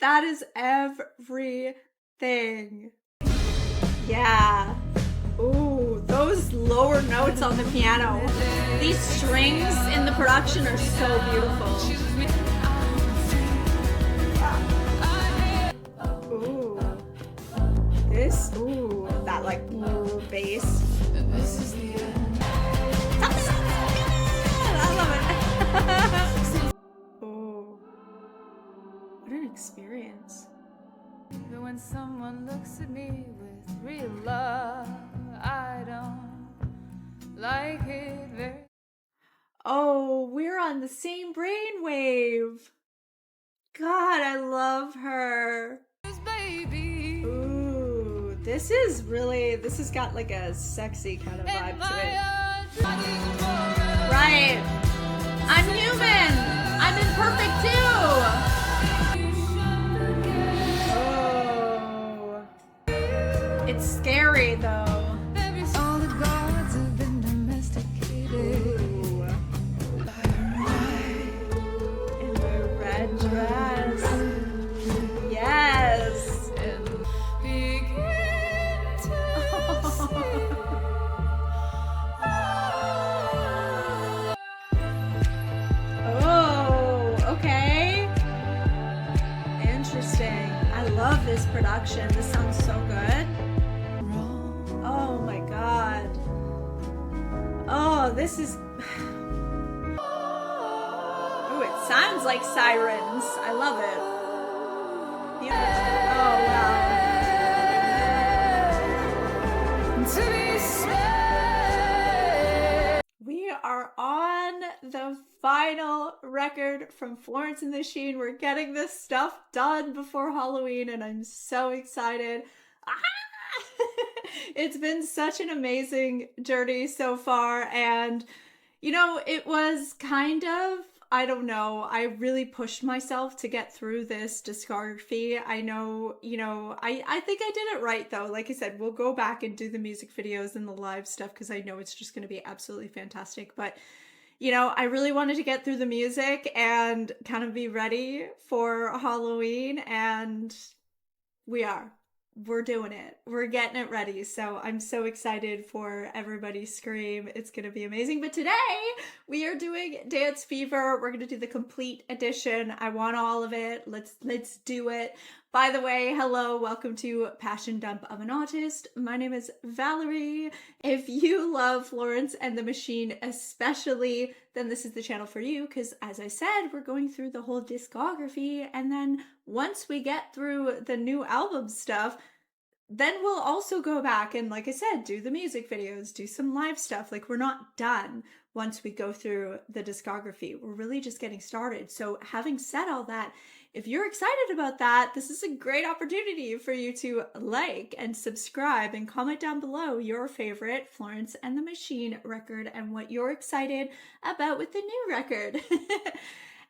That is everything. Yeah. Ooh, those lower notes on the piano. These strings in the production are so beautiful. Ooh. Ooh, that like bass. I love it. Ooh. What an experience. Even when someone looks at me with real love, I don't like it very. Oh, we're on the same brainwave. God, I love her. Baby. Ooh, this has got like a sexy kind of vibe to it. Right. I'm human. I'm imperfect too. Oh. It's scary though. All the gods have been domesticated. Ooh. In the red dress. Yes. And begin to Oh, okay. Interesting. I love this production. This sounds so good. Oh my god. Oh, this is... Ooh, it sounds like sirens. I love it. Oh, wow. We are on the final record from Florence and the Machine. We're getting this stuff done before Halloween, and I'm so excited. It's been such an amazing journey so far, and it was kind of, I don't know, I really pushed myself to get through this discography. I know, I think I did it right though. Like I said, we'll go back and do the music videos and the live stuff because I know it's just going to be absolutely fantastic. But, I really wanted to get through the music and kind of be ready for Halloween, and we're doing it. We're getting it ready. So I'm so excited for everybody's scream. It's going to be amazing. But today we are doing Dance Fever. We're going to do the complete edition. I want all of it. Let's do it. By the way, hello, welcome to Passion Dump of an Artist. My name is Valerie. If you love Florence and the Machine especially, then this is the channel for you because, as I said, we're going through the whole discography, and then once we get through the new album stuff, then we'll also go back and, like I said, do the music videos, do some live stuff. Like, we're not done once we go through the discography. We're really just getting started. So having said all that, if you're excited about that, this is a great opportunity for you to like and subscribe and comment down below your favorite Florence and the Machine record and what you're excited about with the new record.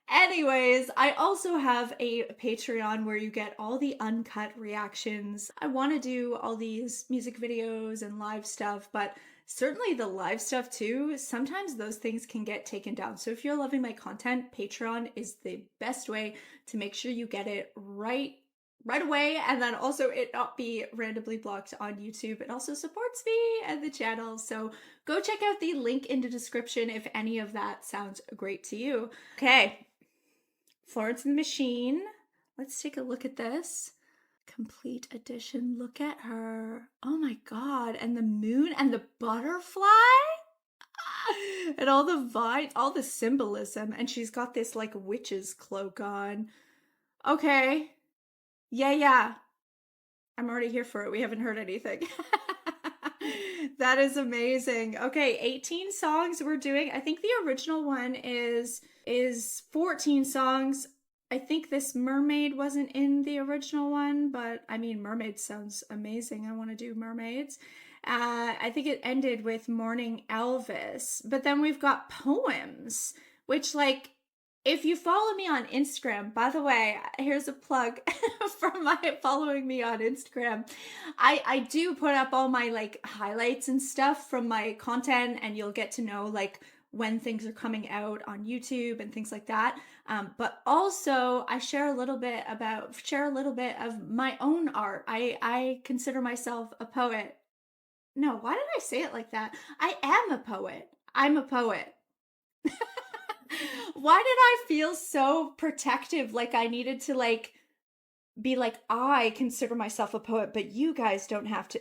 Anyways, I also have a Patreon where you get all the uncut reactions. I want to do all these music videos and live stuff, but certainly the live stuff too, sometimes those things can get taken down. So if you're loving my content, Patreon is the best way to make sure you get it right away, and then also it not be randomly blocked on YouTube. It also supports me and the channel. So go check out the link in the description if any of that sounds great to you. Okay. Florence and the Machine. Let's take a look at this. Complete edition. Look at her. Oh my god. And the moon and the butterfly. And all the vines, all the symbolism. And she's got this like witch's cloak on. Okay. Yeah. I'm already here for it. We haven't heard anything. That is amazing. Okay, 18 songs we're doing. I think the original one is 14 songs. I think this Mermaid wasn't in the original one, but I mean, Mermaids sounds amazing. I want to do Mermaids. I think it ended with Morning Elvis, but then we've got Poems, which, like, if you follow me on Instagram, by the way, here's a plug for my following me on Instagram. I do put up all my like highlights and stuff from my content, and you'll get to know like when things are coming out on YouTube and things like that. But also I share a little bit of my own art. I consider myself a poet. No, why did I say it like that? I am a poet. I'm a poet. Why did I feel so protective? Like I needed to like be like, I consider myself a poet, but you guys don't have to.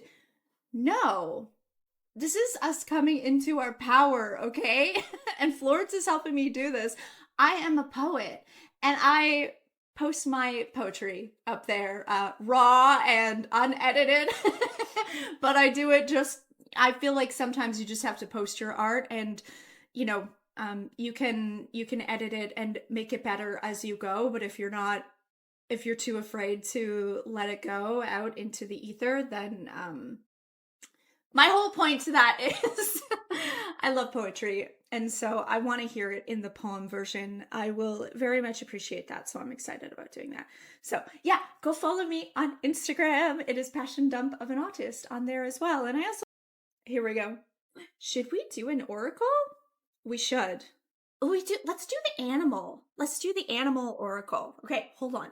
No, this is us coming into our power, okay? And Florence is helping me do this. I am a poet, and I post my poetry up there, raw and unedited. But I do it just, I feel like sometimes you just have to post your art, and you know, you can edit it and make it better as you go. But if you're too afraid to let it go out into the ether, then my whole point to that is I love poetry, and so I want to hear it in the poem version. I will very much appreciate that, so I'm excited about doing that. So yeah, go follow me on Instagram. It is Passion Dump of an Autist on there as well. And I also, here we go. Should we do an oracle? We should. Let's do the animal. Let's do the animal oracle. Okay, hold on.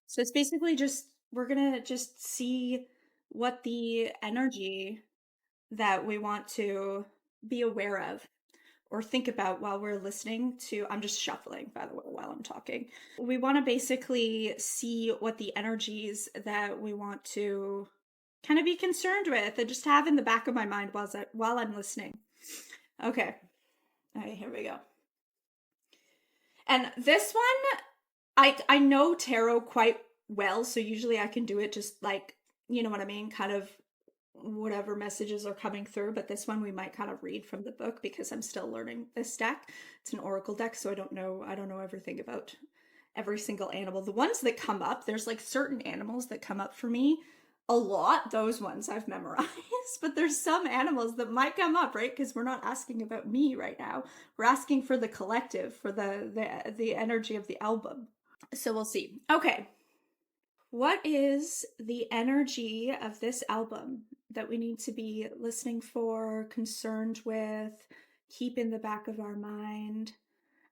So it's basically just, we're gonna just see what the energy that we want to be aware of or think about while we're listening to, I'm just shuffling, by the way, while I'm talking. We want to basically see what the energies that we want to kind of be concerned with and just have in the back of my mind while I'm listening. Okay. All right, here we go. And this one, I know tarot quite well, so usually I can do it just like, you know what I mean, kind of whatever messages are coming through. But this one we might kind of read from the book because I'm still learning this deck. It's an oracle deck, so I don't know everything about every single animal. The ones that come up, there's like certain animals that come up for me a lot. Those ones I've memorized, but there's some animals that might come up, right? Because we're not asking about me right now. We're asking for the collective, for the energy of the album. So we'll see. Okay. What is the energy of this album that we need to be listening for, concerned with, keep in the back of our mind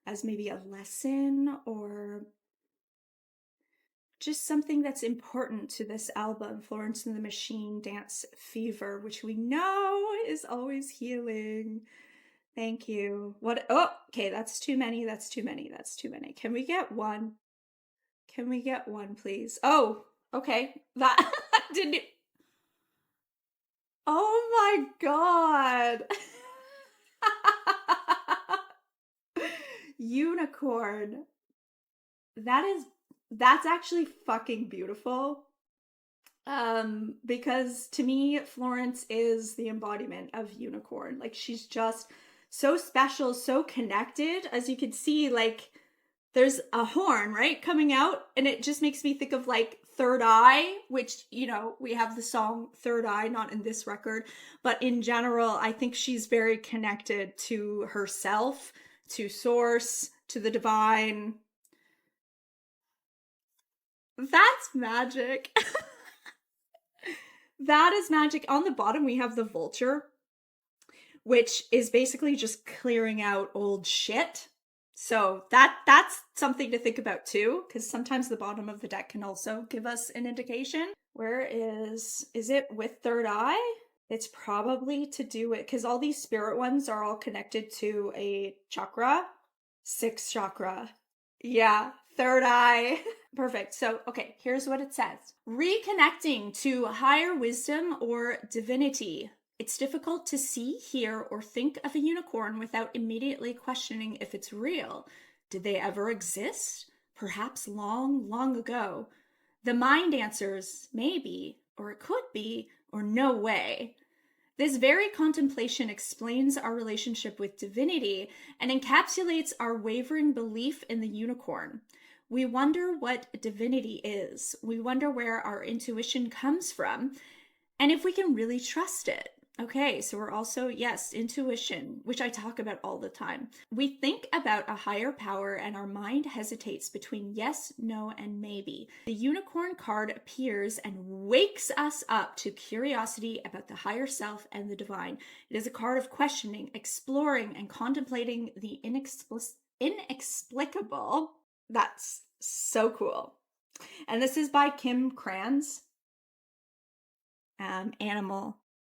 as maybe a lesson or just something that's important to this album, Florence and the Machine, Dance Fever, which we know is always healing. Thank you. What? Oh, okay, that's too many. Can we get one? Can we get one, please? Oh, okay. That didn't. Oh my God. Unicorn. That's actually fucking beautiful. Because to me, Florence is the embodiment of unicorn. Like she's just so special, so connected. As you can see, like there's a horn, right, coming out, and it just makes me think of like Third Eye, which, you know, we have the song Third Eye, not in this record, but in general, I think she's very connected to herself, to source, to the divine. That's magic. That is magic. On the bottom, we have the vulture, which is basically just clearing out old shit. So that's something to think about too, because sometimes the bottom of the deck can also give us an indication. Where is it with Third Eye? It's probably to do with, because all these spirit ones are all connected to a chakra. 6th chakra. Yeah, Third Eye. Perfect. So, okay, here's what it says. Reconnecting to higher wisdom or divinity. It's difficult to see, hear, or think of a unicorn without immediately questioning if it's real. Did they ever exist? Perhaps long, long ago. The mind answers, maybe, or it could be, or no way. This very contemplation explains our relationship with divinity and encapsulates our wavering belief in the unicorn. We wonder what divinity is. We wonder where our intuition comes from and if we can really trust it. Okay, so we're also, yes, intuition, which I talk about all the time. We think about a higher power and our mind hesitates between yes, no, and maybe. The unicorn card appears and wakes us up to curiosity about the higher self and the divine. It is a card of questioning, exploring, and contemplating the inexplicable. That's so cool. And this is by Kim Kranz.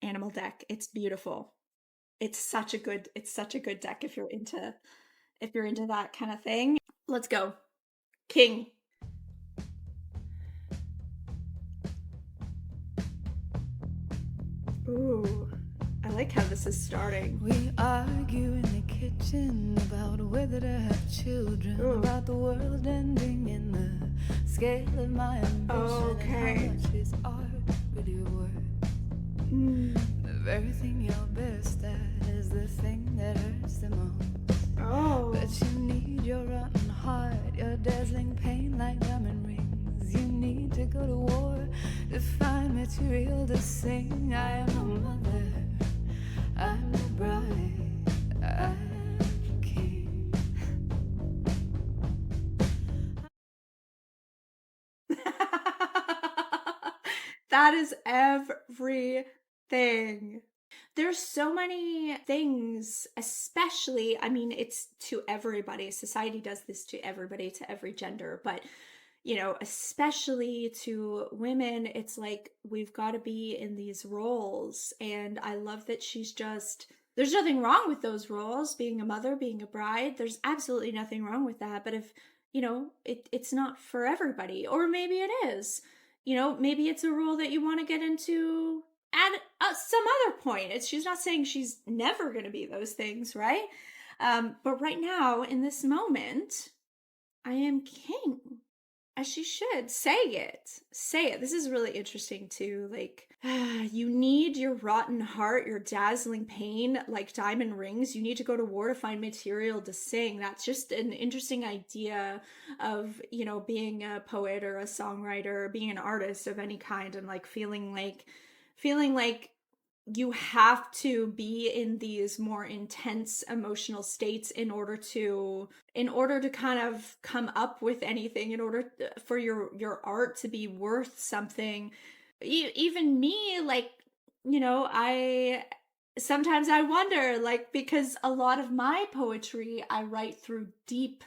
Animal deck. It's beautiful. It's such a good deck if you're into that kind of thing. Let's go. King. Ooh, I like how this is starting. We argue in the kitchen about whether to have children, about the world ending in the scale of my ambition, okay. and how much is art really worth? The very thing you're best at is the thing that hurts the most. But you need your rotten heart, your dazzling pain like diamond rings. You need to go to war to find material to sing. I am a mother, I'm a bride, I'm a king. That is everything. There's so many things, especially, I mean, it's to everybody. Society does this to everybody, to every gender, but you know, especially to women, it's like we've got to be in these roles. And I love that there's nothing wrong with those roles, being a mother, being a bride. There's absolutely nothing wrong with that. But if, you know, it's not for everybody, or maybe it is, you know, maybe it's a role that you want to get into at some other point. She's not saying she's never going to be those things, right? But right now, in this moment, I am king. As she should. Say it. Say it. This is really interesting too. Like, you need your rotten heart, your dazzling pain, like diamond rings. You need to go to war to find material to sing. That's just an interesting idea of, you know, being a poet or a songwriter, or being an artist of any kind, and like feeling like you have to be in these more intense emotional states in order to kind of come up with anything, in order for your art to be worth something. Even me, like, you know, I sometimes I wonder, like, because a lot of my poetry I write through deep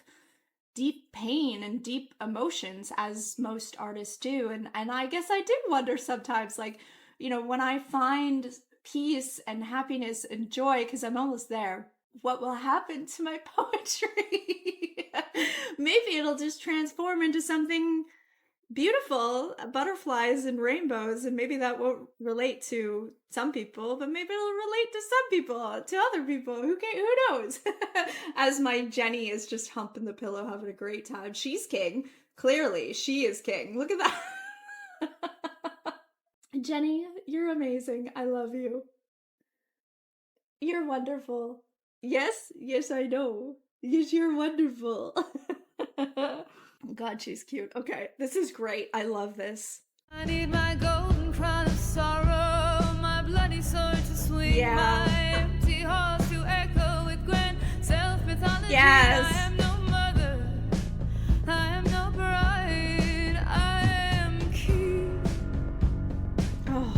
pain and deep emotions, as most artists do, and I guess I do wonder sometimes, like, you know, when I find peace and happiness and joy, because I'm almost there, what will happen to my poetry? Maybe it'll just transform into something beautiful, butterflies and rainbows, and maybe that won't relate to some people, but maybe it'll relate to some people, to other people. Who knows? As my Jenny is just humping the pillow, having a great time. She's king. Clearly, she is king. Look at that. Jenny, you're amazing. I love you. You're wonderful. Yes, I know. Yes, you're wonderful. God, she's cute. Okay, this is great. I love this. I need my golden crown of sorrow, my bloody sword to swing, my empty halls to echo with grand self-mythology. Yes. I am no mother, I am no bride, I am king. Oh.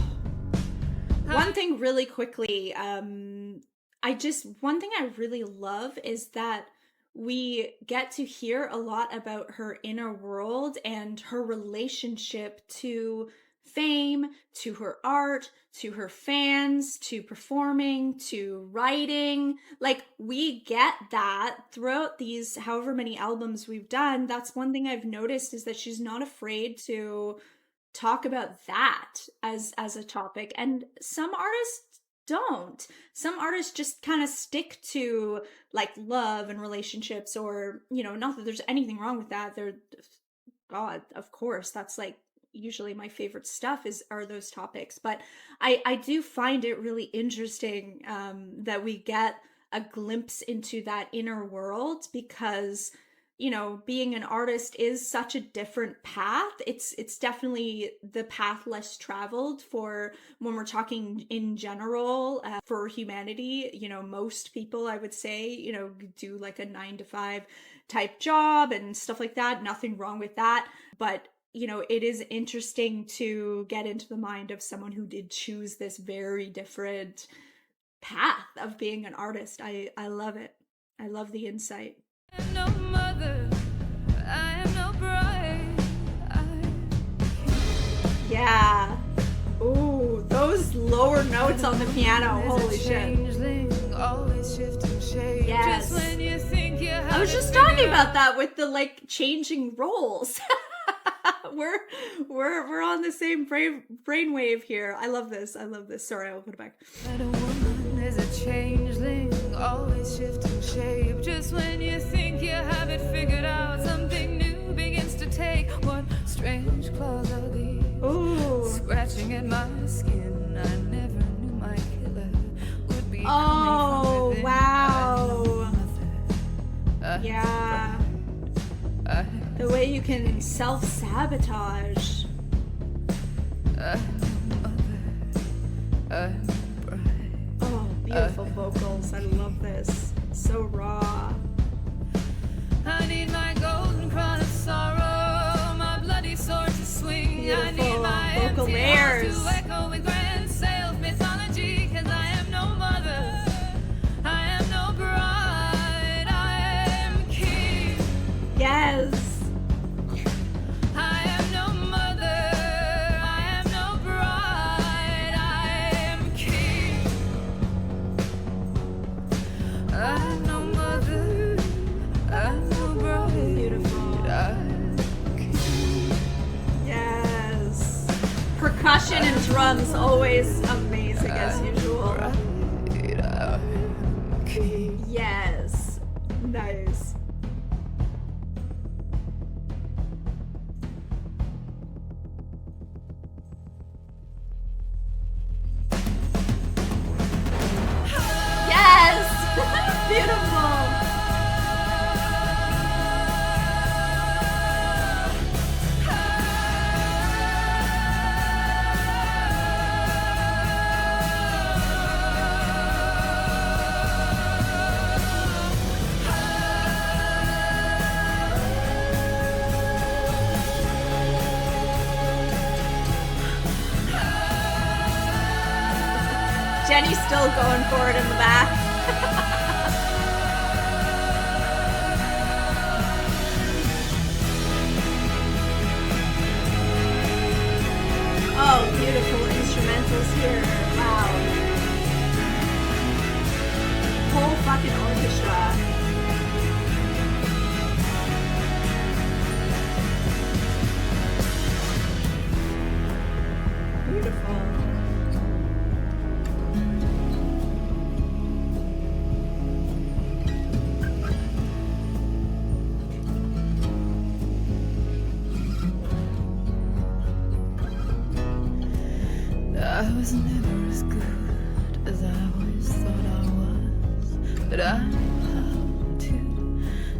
One thing really quickly, one thing I really love is that we get to hear a lot about her inner world and her relationship to fame, to her art, to her fans, to performing, to writing. Like, we get that throughout these however many albums we've done. That's one thing I've noticed, is that she's not afraid to talk about that as a topic, and some artists don't. Some artists just kind of stick to like love and relationships, or, you know, not that there's anything wrong with that. They're, God, of course, that's like usually my favorite stuff are those topics, but I do find it really interesting that we get a glimpse into that inner world, because you know, being an artist is such a different path. It's definitely the path less traveled for when we're talking in general for humanity. You know, most people, I would say, you know, do like a 9 to 5 type job and stuff like that. Nothing wrong with that. But you know, it is interesting to get into the mind of someone who did choose this very different path of being an artist. I love it. I love the insight. I am no mother, I am no bride. Yeah. Ooh, those lower notes on the piano. Holy shit. Always shifting shape. Yes. Just when you think you have I was just talking about that with the like changing roles. we're on the same brainwave here. I love this. I love this. Sorry, I'll put it back. That a woman is a changeling, always shifting shape. Just when you think you have it figured out, something new begins to take. What strange claws are these? Ooh. Scratching at my skin. I never knew my killer would be oh, coming from within. wow. Yeah. The way you can self-sabotage. Oh, beautiful vocals. I love this. So raw. I need my golden crown of sorrow, my bloody sword to swing. Beautiful I need my vocal empty layers. halls to echo with grand sail of mythology. 'Cause I am no mother, I am no bride, I am king. Yes. I am no mother, I am no bride, I am king. I am no mother, I am no bride. Beautiful. I am king. Yes. Percussion and drums always amazing as usual. Bride, I am king. Yes. Nice. Yes! Beautiful! Jenny's still going for it in the back. Oh, beautiful instrumentals here. Wow. Whole fucking orchestra. Beautiful. I was never as good as I always thought I was, but I knew how to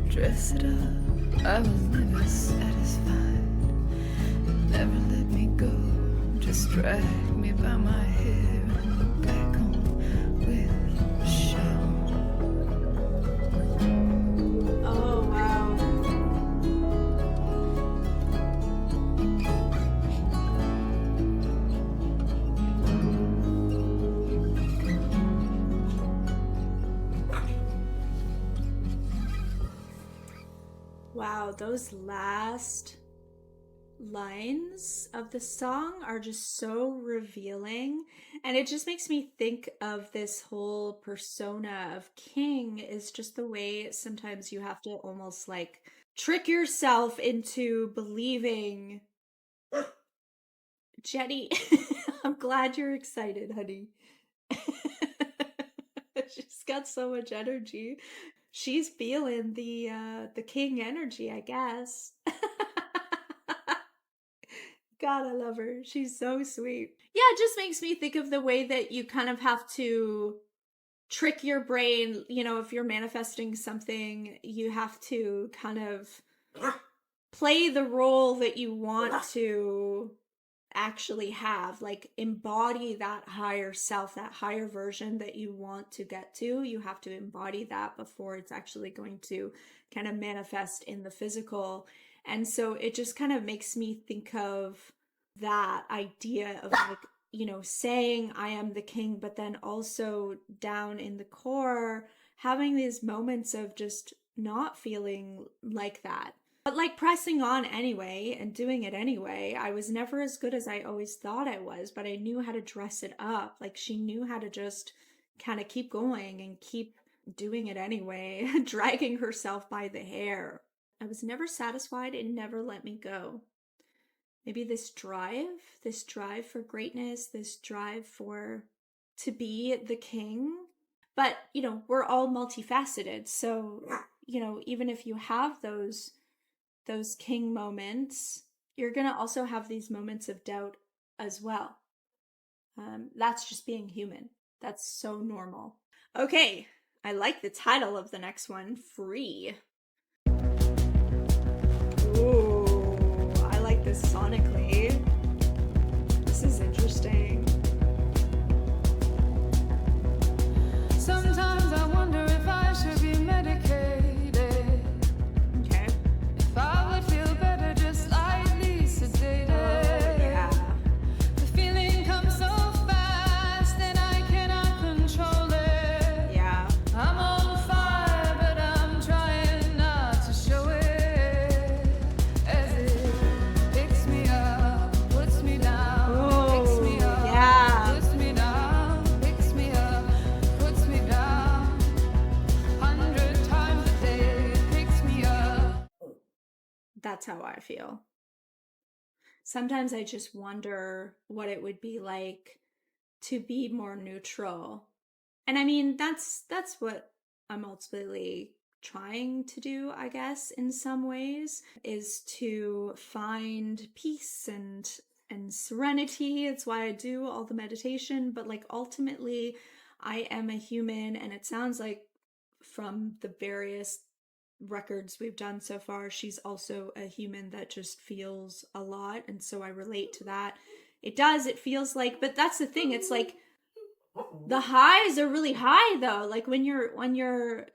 dress it up. I was never satisfied, it never let me go. Just drag me by my hair and look back home with a shout. Oh, wow. Wow, those last lines of the song are just so revealing, and it just makes me think of this whole persona of king is just the way sometimes you have to almost like trick yourself into believing. Jenny, I'm glad you're excited, honey. She's got so much energy. She's feeling the king energy, I guess. God, I love her. She's so sweet. Yeah, it just makes me think of the way that you kind of have to trick your brain. You know, if you're manifesting something, you have to kind of play the role that you want to actually have, like embody that higher self, that higher version that you want to get to. You have to embody that before it's actually going to kind of manifest in the physical. And so it just kind of makes me think of that idea of like, you know, saying I am the king, but then also down in the core, having these moments of just not feeling like that. But like pressing on anyway and doing it anyway. I was never as good as I always thought I was, but I knew how to dress it up. Like she knew how to just kind of keep going and keep doing it anyway, dragging herself by the hair. I was never satisfied. It never let me go. Maybe this drive for greatness, this drive to be the king. But, you know, we're all multifaceted. So, you know, even if you have those king moments, you're going to also have these moments of doubt as well. That's just being human. That's so normal. Okay, I like the title of the next one, Free. Ooh, I like this sonically. This is interesting. Sometimes I wonder if I should be medicated. Okay. If I would feel better just lightly sedated. Oh, yeah. The feeling comes so fast and I cannot control it. Yeah. I'm on fire, but I'm trying not to show it. As it picks me up, puts me down, picks me up, yeah. puts me down, picks me up, puts me down. 100 times a day, it picks me up. That's how I feel. Sometimes I just wonder what it would be like to be more neutral. And I mean, that's what I'm ultimately trying to do, I guess, in some ways, is to find peace and serenity. It's why I do all the meditation, but like ultimately I am a human, and it sounds like from the various records we've done so far, she's also a human that just feels a lot, and so I relate to that. It feels like, but that's the thing, it's like the highs are really high though, like when you're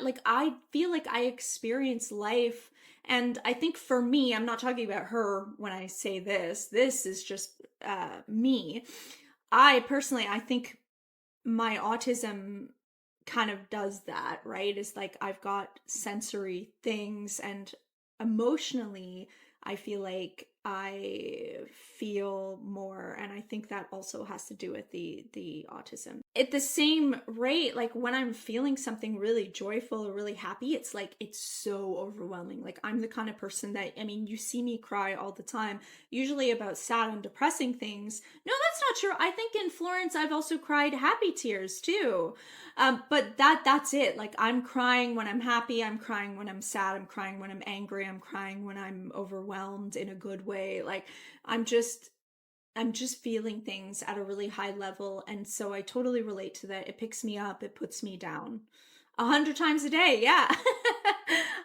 like I feel like I experience life, and I think for me, I'm not talking about her when I say this is just me. I personally, I think my autism kind of does that, right? Is like I've got sensory things, and emotionally I feel like I feel more, and I think that also has to do with the autism. At the same rate, like when I'm feeling something really joyful or really happy, it's like it's so overwhelming. Like I'm the kind of person that, I mean, you see me cry all the time, usually about sad and depressing things. No, that's not true. I think in Florence I've also cried happy tears too. But that's it. Like I'm crying when I'm happy, I'm crying when I'm sad, I'm crying when I'm angry, I'm crying when I'm overwhelmed in a good way. Like I'm just feeling things at a really high level, and so I totally relate to that. It picks me up, it puts me down 100 times a day. Yeah.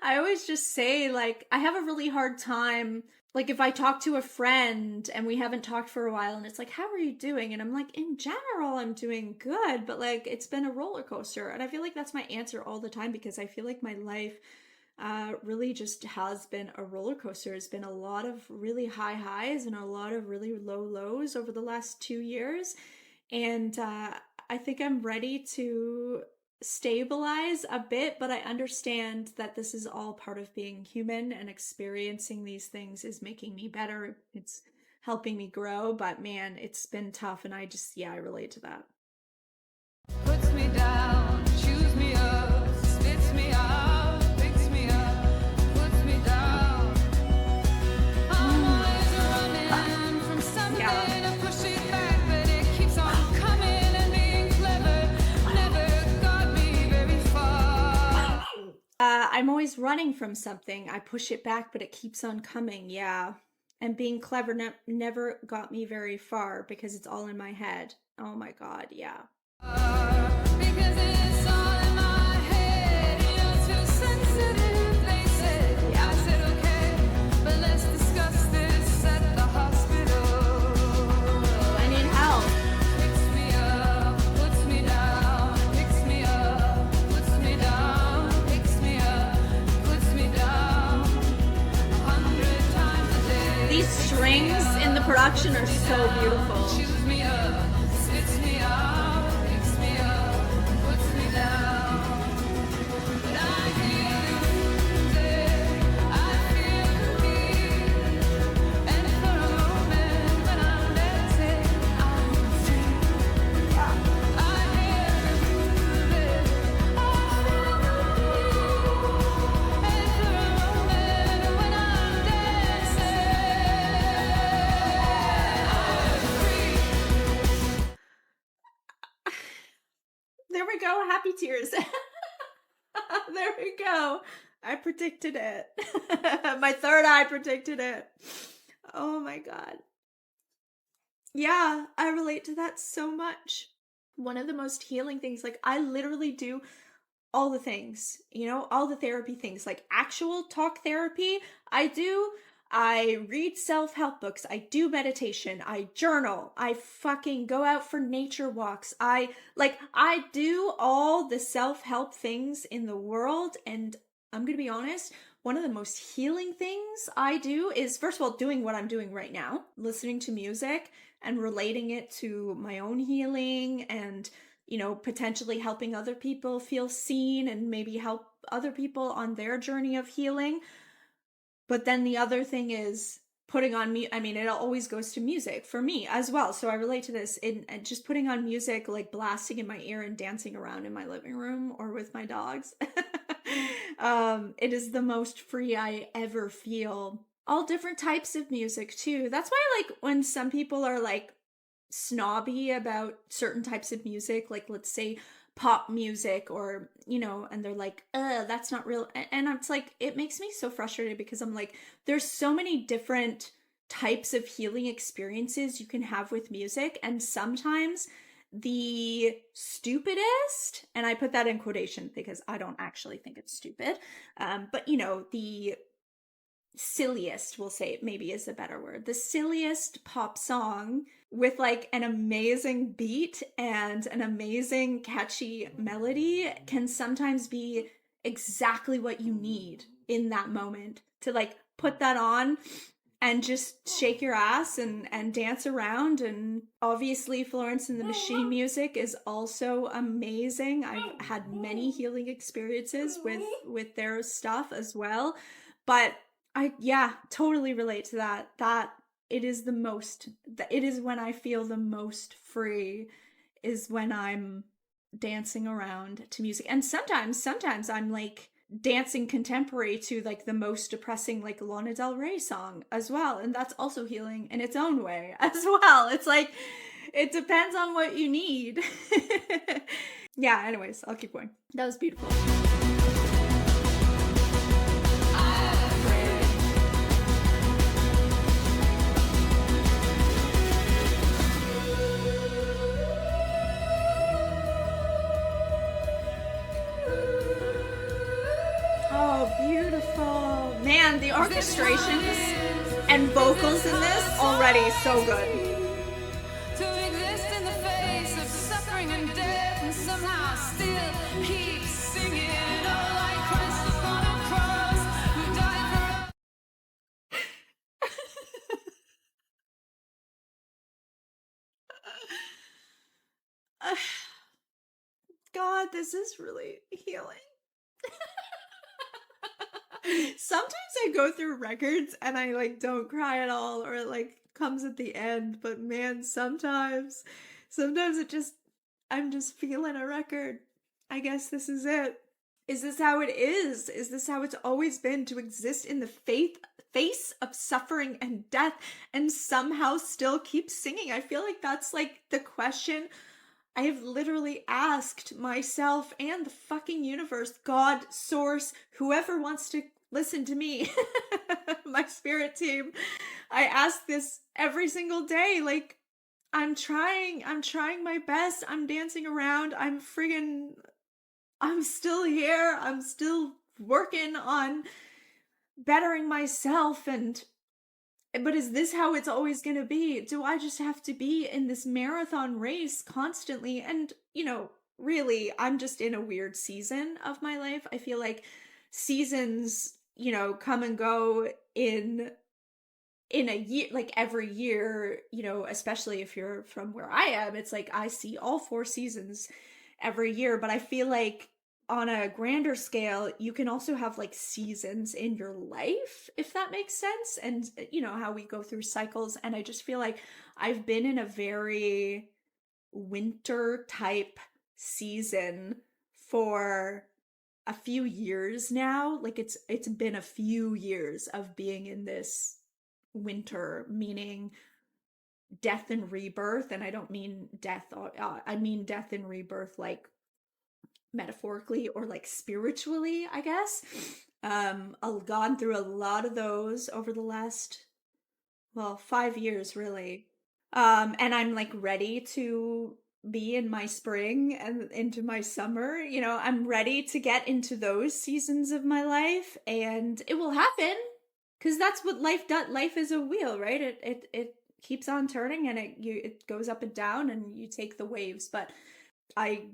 I always just say, like, I have a really hard time, like if I talk to a friend and we haven't talked for a while and it's like, how are you doing? And I'm like, in general, I'm doing good, but like it's been a roller coaster. And I feel like that's my answer all the time, because I feel like my life really just has been a roller coaster. It's been a lot of really high highs and a lot of really low lows over the last 2 years. And I think I'm ready to stabilize a bit, but I understand that this is all part of being human, and experiencing these things is making me better. It's helping me grow, but man, it's been tough, and I relate to that. Puts me down, chews me up, spits me out, picks me up, puts me down. I'm always running from something to push it back, but it keeps on coming, and being clever never got me very far. I'm always running from something. I push it back, but it keeps on coming. Yeah. And being clever never got me very far, because it's all in my head. Oh my God. Yeah. Because these strings in the production are so beautiful. Chooses me up, spits me out, picks me up, puts me down. But I hear music, I feel me, and for a moment when I'm dancing, I'm free. I hear music, I feel me, and for a moment when I'm dancing, There we go, happy tears. There we go. I predicted it. My third eye predicted it. Oh my God. Yeah, I relate to that so much. One of the most healing things, like I literally do all the things, all the therapy things, like actual talk therapy. I read self-help books. I do meditation. I journal. I fucking go out for nature walks. I do all the self-help things in the world. And I'm going to be honest, one of the most healing things I do is, first of all, doing what I'm doing right now, listening to music and relating it to my own healing and potentially helping other people feel seen and maybe help other people on their journey of healing. But then the other thing is putting on it always goes to music for me as well. So I relate to this in just putting on music, like blasting in my ear and dancing around in my living room or with my dogs. It is the most free I ever feel. All different types of music too. That's why I like when some people are like snobby about certain types of music, like let's say pop music or and they're like that's not real, and it's like it makes me so frustrated because I'm like there's so many different types of healing experiences you can have with music, and sometimes the stupidest, and I put that in quotation because I don't actually think it's stupid, but the silliest, we'll say, maybe is a better word, the silliest pop song with like an amazing beat and an amazing catchy melody can sometimes be exactly what you need in that moment to like put that on and just shake your ass and dance around. And obviously Florence and the Machine music is also amazing. I've had many healing experiences with their stuff as well, but I totally relate to that. That it is when I feel the most free is when I'm dancing around to music. And sometimes I'm like dancing contemporary to like the most depressing like Lana Del Rey song as well, and that's also healing in its own way as well. It's like it depends on what you need. Yeah, anyways, I'll keep going. That was beautiful. Oh, beautiful. Man, the orchestrations and vocals in this already so good. To exist in the face of suffering and death and somehow still keep singing, oh, like Christ upon a cross who died for us. God, this is really healing. Sometimes I go through records and I like don't cry at all, or it like comes at the end, but man, sometimes it just, I'm just feeling a record. I guess this is it. Is this how it is? Is this how it's always been, to exist in the face of suffering and death and somehow still keep singing? I feel like that's like the question I have literally asked myself and the fucking universe, God, source, whoever wants to listen to me, my spirit team. I ask this every single day. Like, I'm trying my best. I'm dancing around. I'm still here. I'm still working on bettering myself, but is this how it's always going to be? Do I just have to be in this marathon race constantly? And, really, I'm just in a weird season of my life. I feel like seasons, come and go in in a year, like every year, you know, especially if you're from where I am, it's like I see all 4 seasons every year. But I feel like on a grander scale, you can also have like seasons in your life, if that makes sense. And, you know, how we go through cycles. And I just feel like I've been in a very winter type season for a few years now. Like it's been a few years of being in this winter, meaning death and rebirth. And I don't mean death, I mean death and rebirth like metaphorically or like spiritually, I guess. I've gone through a lot of those over the last, well, 5 years really. And I'm like ready to be in my spring and into my summer. You know, I'm ready to get into those seasons of my life, and it will happen because that's what life does. Life is a wheel, right? It keeps on turning, and it goes up and down, and you take the waves. But I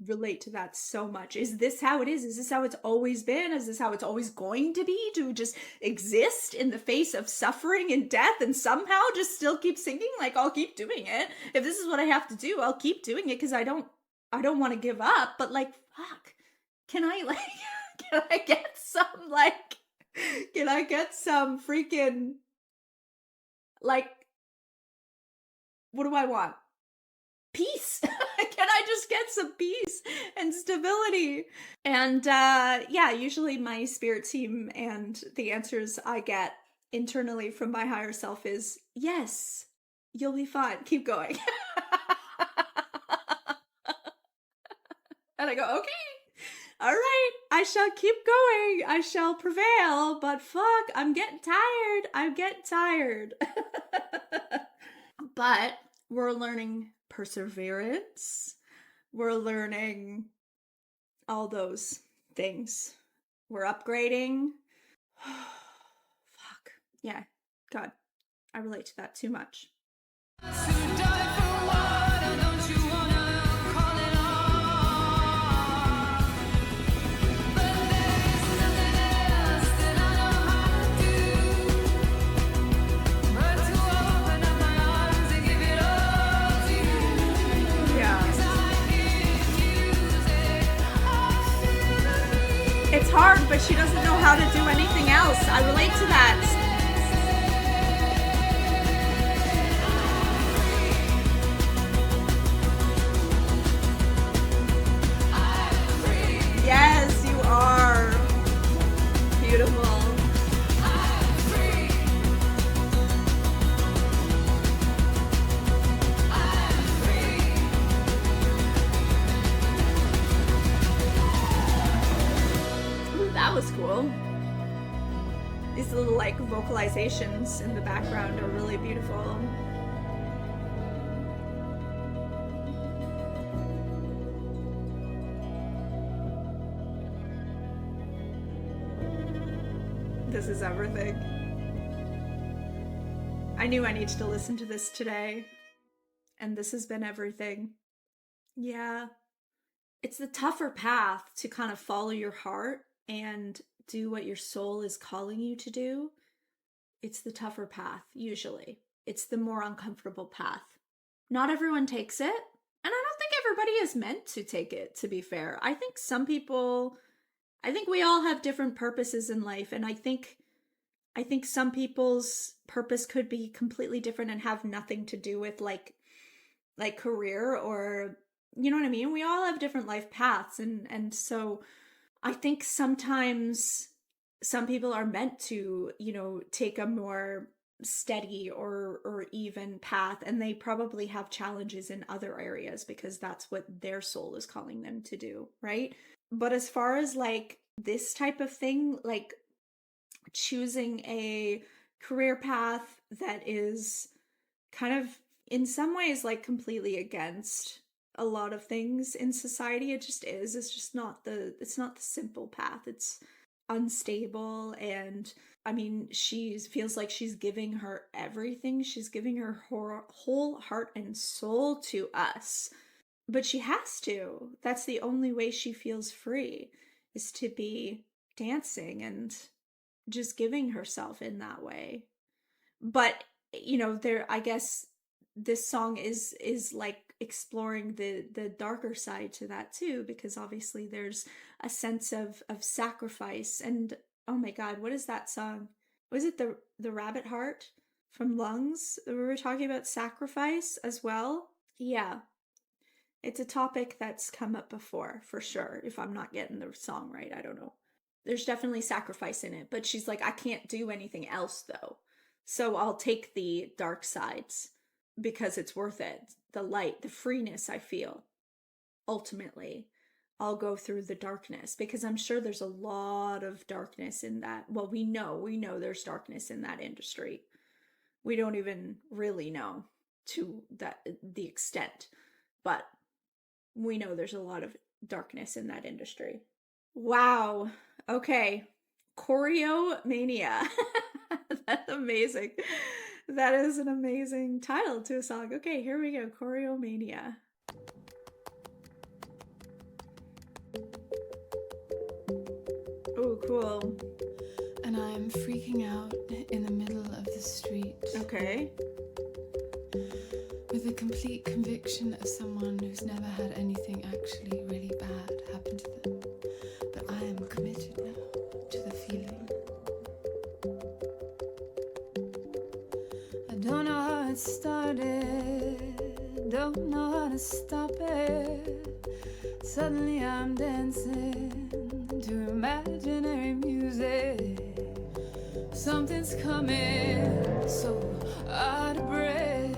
relate to that so much. Is this how it is? Is this how it's always been? Is this how it's always going to be? To just exist in the face of suffering and death and somehow just still keep singing? Like, I'll keep doing it. If this is what I have to do, I'll keep doing it because I don't want to give up. But like, fuck, can I like, can I get some like, can I get some freaking, like, what do I want? Peace. Can I just get some peace and stability? And yeah, usually my spirit team and the answers I get internally from my higher self is yes, you'll be fine, keep going. And I go, okay, all right, I shall keep going, I shall prevail, but fuck, I'm getting tired. But we're learning perseverance. We're learning all those things. We're upgrading. Fuck. Yeah. God, I relate to that too much. It's hard, but she doesn't know how to do anything else. I relate to that. Yes, you are. Beautiful. That was cool. These little like vocalizations in the background are really beautiful. This is everything. I knew I needed to listen to this today, and this has been everything. Yeah. It's the tougher path to kind of follow your heart and do what your soul is calling you to do. It's the tougher path, usually. It's the more uncomfortable path. Not everyone takes it, and I don't think everybody is meant to take it, to be fair. I think we all have different purposes in life, and I think some people's purpose could be completely different and have nothing to do with like career, or you know what I mean? We all have different life paths, and so I think sometimes some people are meant to, you know, take a more steady or even path, and they probably have challenges in other areas because that's what their soul is calling them to do, right? But as far as like this type of thing, like choosing a career path that is kind of in some ways like completely against a lot of things in society, it's just not the simple path. It's unstable, and I mean, she feels like she's giving her everything. She's giving her whole heart and soul to us, but she has to. That's the only way she feels free, is to be dancing and just giving herself in that way. But, you know, I guess this song is like exploring the darker side to that too, because obviously there's a sense of sacrifice. And oh my God, what is that song? Was it the Rabbit Heart from Lungs? We were talking about sacrifice as well. Yeah, it's a topic that's come up before for sure. If I'm not getting the song right, I don't know. There's definitely sacrifice in it, but she's like, I can't do anything else though. So I'll take the dark sides because it's worth it. The light, the freeness I feel. Ultimately, I'll go through the darkness because I'm sure there's a lot of darkness in that. Well, we know there's darkness in that industry. We don't even really know to the extent, but we know there's a lot of darkness in that industry. Wow. Okay. Choreomania. That's amazing. That is an amazing title to a song. Okay, here we go. Choreomania. Oh, cool. And I'm freaking out in the middle of the street. Okay. With the complete conviction of someone who's never had anything actually really bad happen to them. But I am committed now to the feeling. I don't know how it started, don't know how to stop it. Suddenly I'm dancing to imaginary music. Something's coming, so out of breath.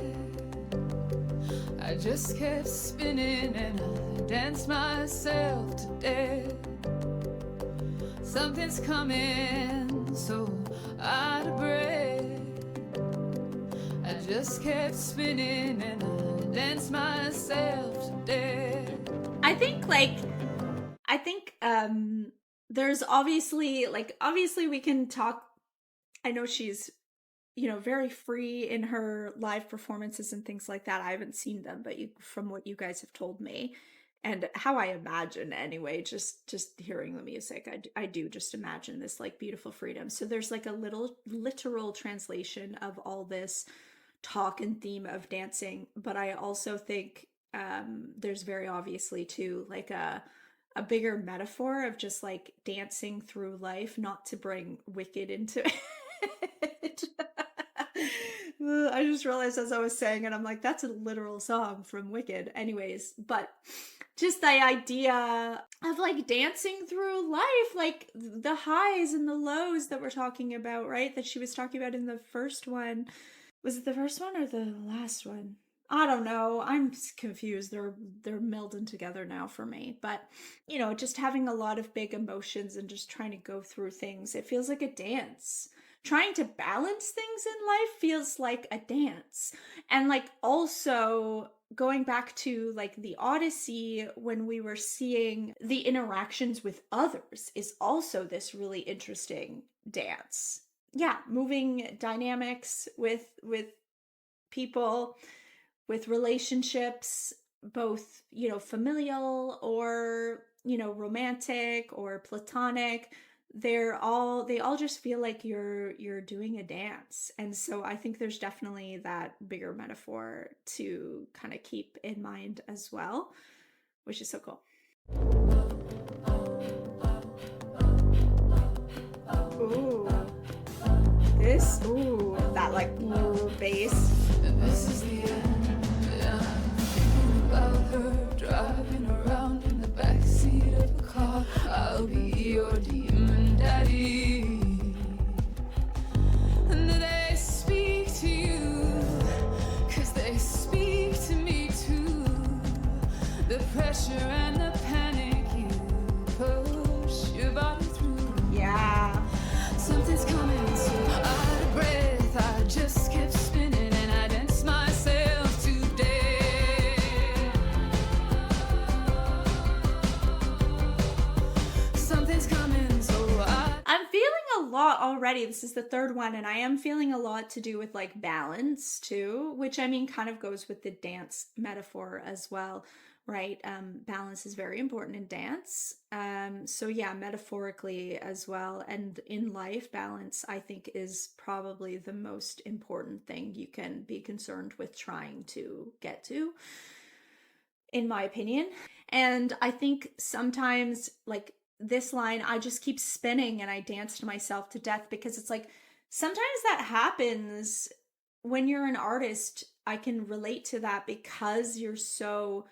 I just kept spinning and I danced myself to death. Something's coming, so out of breath. I just kept spinning and I danced myself to death. I think there's obviously we can talk. I know she's, you know, very free in her live performances and things like that. I haven't seen them, but from what you guys have told me and how I imagine anyway, just hearing the music, I do just imagine this like beautiful freedom. So there's like a little literal translation of all this talk and theme of dancing, but I also think there's very obviously too like a bigger metaphor of just like dancing through life, not to bring Wicked into it. I just realized as I was saying it, I'm like, that's a literal song from Wicked. Anyways, but just the idea of like dancing through life, like the highs and the lows that we're talking about, right? That she was talking about in the first one. Was it the first one or the last one? I don't know. I'm confused. They're melding together now for me. But, you know, just having a lot of big emotions and just trying to go through things. It feels like a dance. Trying to balance things in life feels like a dance. And like also going back to like the Odyssey, when we were seeing the interactions with others, is also this really interesting dance. Yeah, moving dynamics with people, with relationships, both, you know, familial or, you know, romantic or platonic. They all just feel like you're doing a dance. And so I think there's definitely that bigger metaphor to kind of keep in mind as well, which is so cool. Ooh, that like bass. This is the end. I'm about her driving around in the backseat of a car. I'll be your demon daddy. And they speak to you, 'cause they speak to me too. The pressure and the panic you push your body through. Yeah. Something's coming, so out of breath. I just kept spinning and I danced myself to death. Something's coming, so I'm feeling a lot already. This is the third one, and I am feeling a lot to do with like balance too, which I mean kind of goes with the dance metaphor as well, right? Balance is very important in dance. So yeah, metaphorically as well. And in life, balance, I think, is probably the most important thing you can be concerned with trying to get to, in my opinion. And I think sometimes, like this line, I just keep spinning and I dance to myself to death, because it's like sometimes that happens when you're an artist. I can relate to that because you're so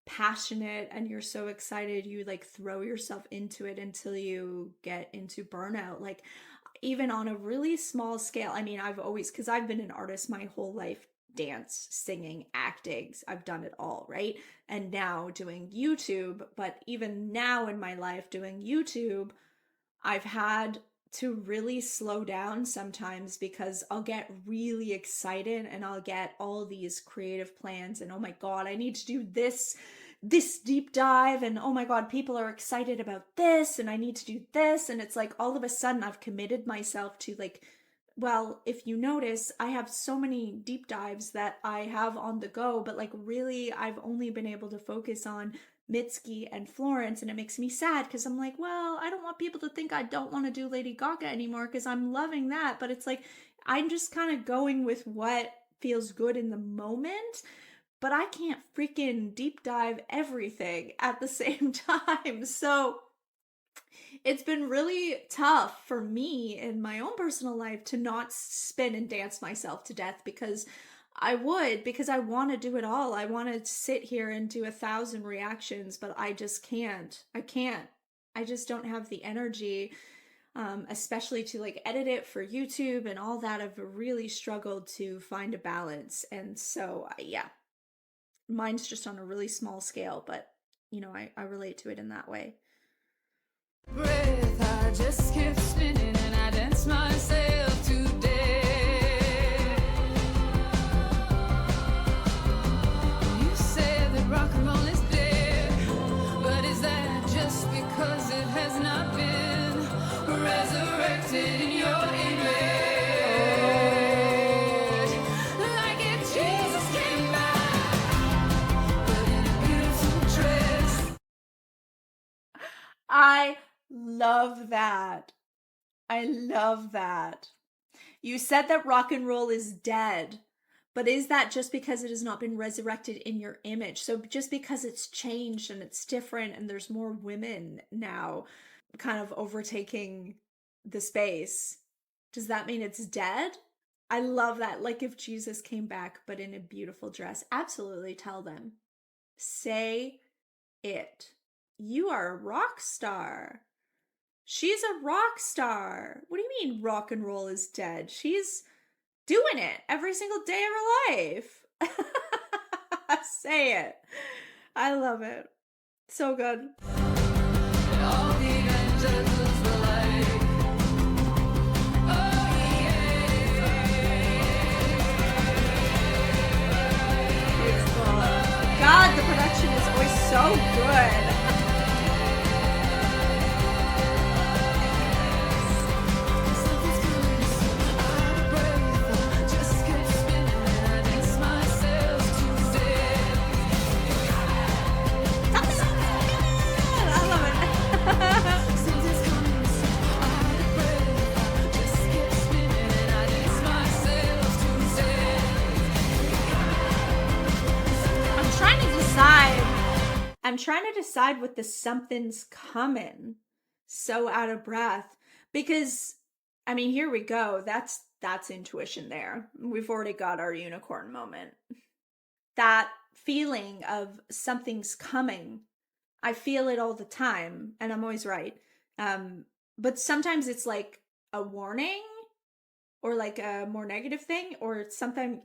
passionate and you're so excited. You like throw yourself into it until you get into burnout. Like, even on a really small scale, I mean, I've always, because I've been an artist my whole life, dance, singing, acting, I've done it all, right? And now doing YouTube, but even now in my life doing YouTube, I've had to really slow down sometimes, because I'll get really excited and I'll get all these creative plans and, oh my God, I need to do this deep dive, and oh my God, people are excited about this and I need to do this. And it's like all of a sudden I've committed myself to, like, well, if you notice, I have so many deep dives that I have on the go, but like really I've only been able to focus on Mitski and Florence, and it makes me sad because I'm like, well, I don't want people to think I don't want to do Lady Gaga anymore, because I'm loving that. But it's like I'm just kind of going with what feels good in the moment, but I can't freaking deep dive everything at the same time. So it's been really tough for me in my own personal life to not spin and dance myself to death, because because I want to do it all. I want to sit here and do 1,000 reactions, but I just can't. I can't. I just don't have the energy, especially to like edit it for YouTube and all that. I've really struggled to find a balance. And so, yeah, mine's just on a really small scale, but I relate to it in that way. Breath, I just kept spinning and I dance myself to death. You said that rock and roll is dead, but is that just because it has not been resurrected in your image? Like if Jesus came back, but in a beautiful dress. I love that. I love that. You said that rock and roll is dead, but is that just because it has not been resurrected in your image? So just because it's changed and it's different and there's more women now kind of overtaking the space, does that mean it's dead? I love that. Like if Jesus came back, but in a beautiful dress. Absolutely, tell them. Say it. You are a rock star. She's a rock star. What do you mean rock and roll is dead? She's doing it every single day of her life. Say it. I love it. So good. All the evangelicals were like, oh yeah. Beautiful. God, the production is always so good. I'm trying to decide what the something's coming. So out of breath. Because, I mean, here we go. That's intuition there. We've already got our unicorn moment. That feeling of something's coming. I feel it all the time, and I'm always right. But sometimes it's like a warning, or like a more negative thing, or sometimes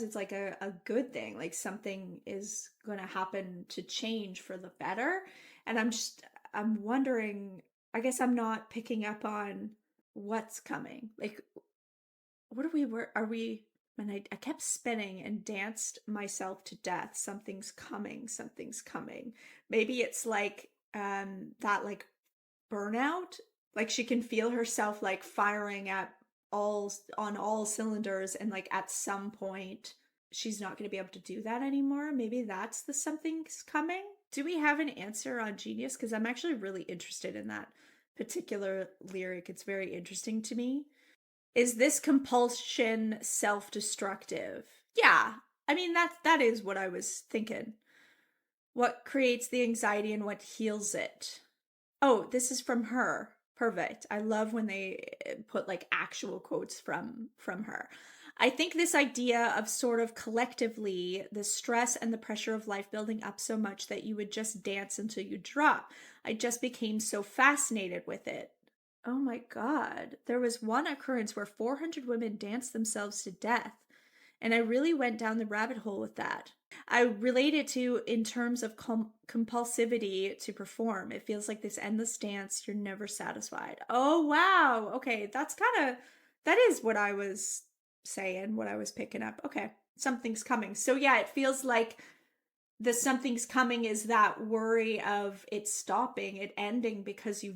it's like a good thing, like something is going to happen to change for the better. And I'm wondering, I guess I'm not picking up on what's coming. Like, what are we, and I kept spinning and danced myself to death. Something's coming, something's coming. Maybe it's like that like burnout, like she can feel herself like firing at on all cylinders, and like at some point she's not going to be able to do that anymore. Maybe that's the something's coming. Do we have an answer on genius? Because I'm actually really interested in that particular lyric. It's very interesting to me. Is this compulsion self-destructive? Yeah. I mean, that is what I was thinking. What creates the anxiety and what heals it? Oh, this is from her. Perfect. I love when they put like actual quotes from her. I think this idea of sort of collectively the stress and the pressure of life building up so much that you would just dance until you drop. I just became so fascinated with it. Oh my God. There was one occurrence where 400 women danced themselves to death. And I really went down the rabbit hole with that. I relate it to in terms of compulsivity to perform. It feels like this endless dance. You're never satisfied. Oh, wow. Okay. That is what I was saying, what I was picking up. Okay. Something's coming. So yeah, it feels like the something's coming is that worry of it stopping, it ending because you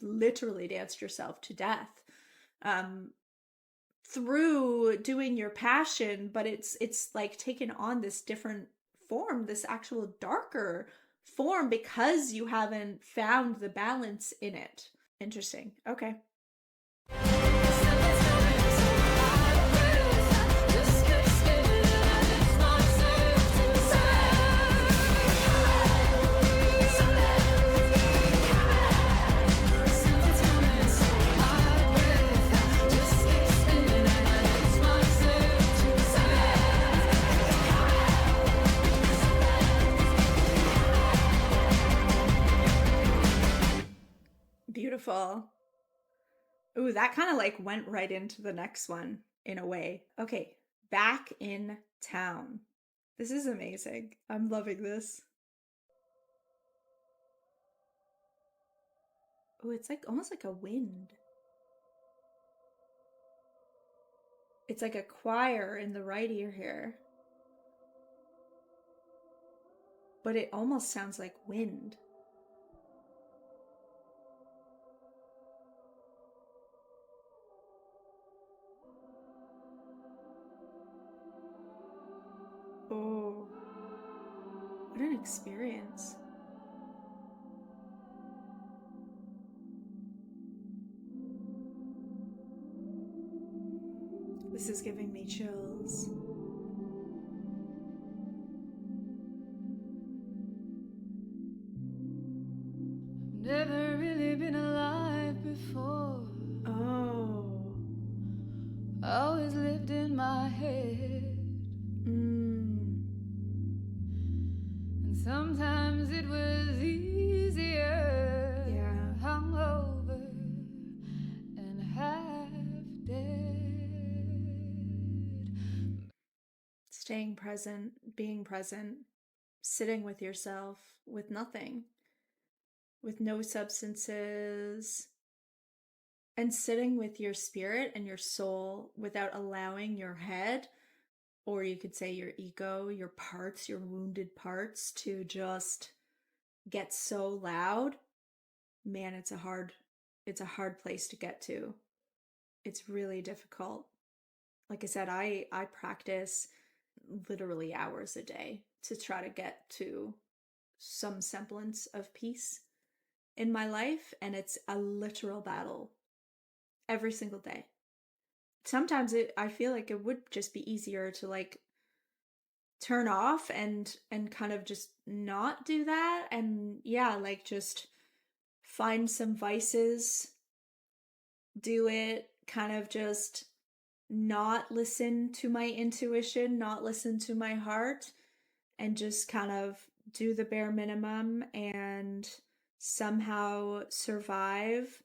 literally danced yourself to death. Through doing your passion, but it's like taken on this different form, this actual darker form, because you haven't found the balance in it. Interesting. Okay. Beautiful. Ooh, that kind of like went right into the next one in a way. Okay, back in town. This is amazing. I'm loving this. Oh, it's like almost like a wind. It's like a choir in the right ear here. But it almost sounds like wind. Oh, what an experience. This is giving me chills. Never really been alive before. Oh. Always lived in my head. And sometimes it was easier. Yeah. Hungover and half dead. Staying present, being present, sitting with yourself, with nothing, with no substances, and sitting with your spirit and your soul without allowing your head, or you could say your ego, your parts, your wounded parts, to just get so loud. Man, it's a hard place to get to. It's really difficult. Like I said, I practice literally hours a day to try to get to some semblance of peace in my life, and it's a literal battle every single day. Sometimes I feel like it would just be easier to like turn off and kind of just not do that, and yeah, like just find some vices, do it, kind of just not listen to my intuition, not listen to my heart, and just kind of do the bare minimum and somehow survive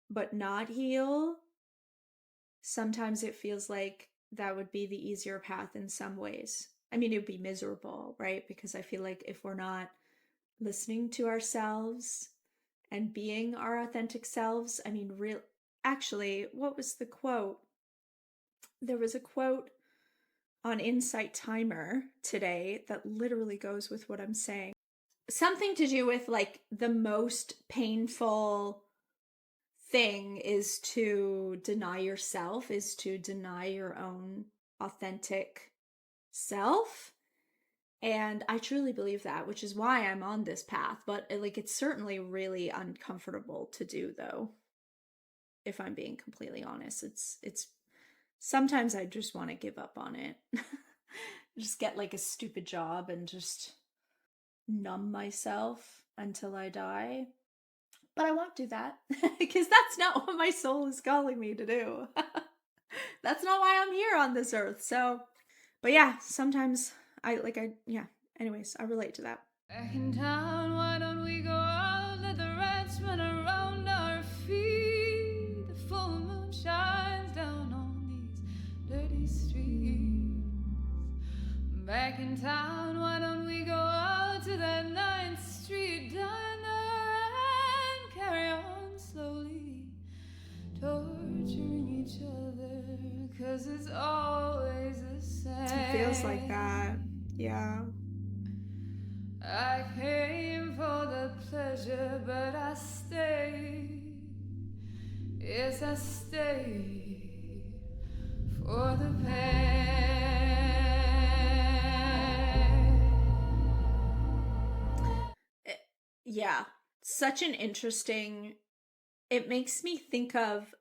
but not heal. Sometimes it feels like that would be the easier path in some ways. I mean, it would be miserable, right? Because I feel like if we're not listening to ourselves and being our authentic selves, I mean, actually, what was the quote? There was a quote on Insight Timer today that literally goes with what I'm saying. Something to do with like the most painful thing is to deny yourself, is to deny your own authentic self. And I truly believe that, which is why I'm on this path. But like, it's certainly really uncomfortable to do, though. If I'm being completely honest, it's sometimes I just want to give up on it. Just get like a stupid job and just numb myself until I die. But I won't do that because that's not what my soul is calling me to do. That's not why I'm here on this earth. So, but yeah, sometimes yeah. Anyways, I relate to that. Back in town, why don't we go out? Let the rats run around our feet. The full moon shines down on these dirty streets. Back in town, why don't we go out to that 9th Street diner and carry on slowly, torturing each other, 'cause it's always the same. It feels like that, yeah. I came for the pleasure, but I stayed. Yes, I stayed for the pain. Yeah, such an interesting. It makes me think of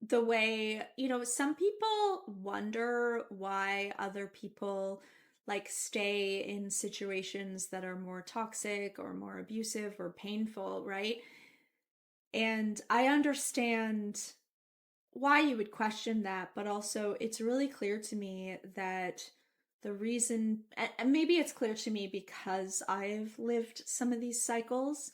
the way, some people wonder why other people like stay in situations that are more toxic or more abusive or painful, right? And I understand why you would question that, but also it's really clear to me that the reason, and maybe it's clear to me because I've lived some of these cycles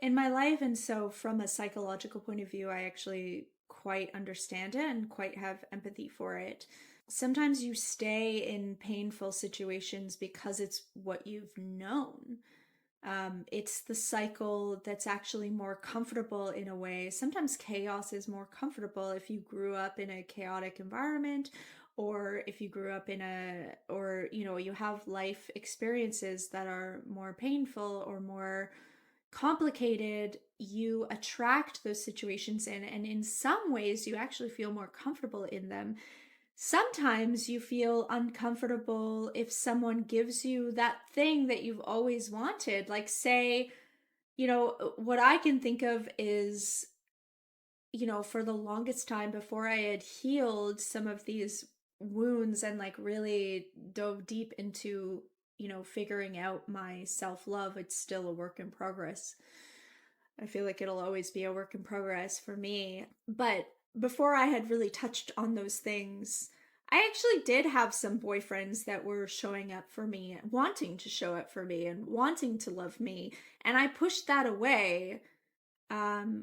in my life, and so from a psychological point of view, I actually quite understand it and quite have empathy for it. Sometimes you stay in painful situations because it's what you've known. It's the cycle that's actually more comfortable in a way. Sometimes chaos is more comfortable if you grew up in a chaotic environment, or if you grew up or you have life experiences that are more painful or more complicated. You attract those situations in, and in some ways you actually feel more comfortable in them. Sometimes you feel uncomfortable if someone gives you that thing that you've always wanted. Like, say, what I can think of is, for the longest time before I had healed some of these wounds and like really dove deep into, figuring out my self-love, it's still a work in progress. I feel like it'll always be a work in progress for me. But before I had really touched on those things, I actually did have some boyfriends that were showing up for me, wanting to show up for me and wanting to love me. And I pushed that away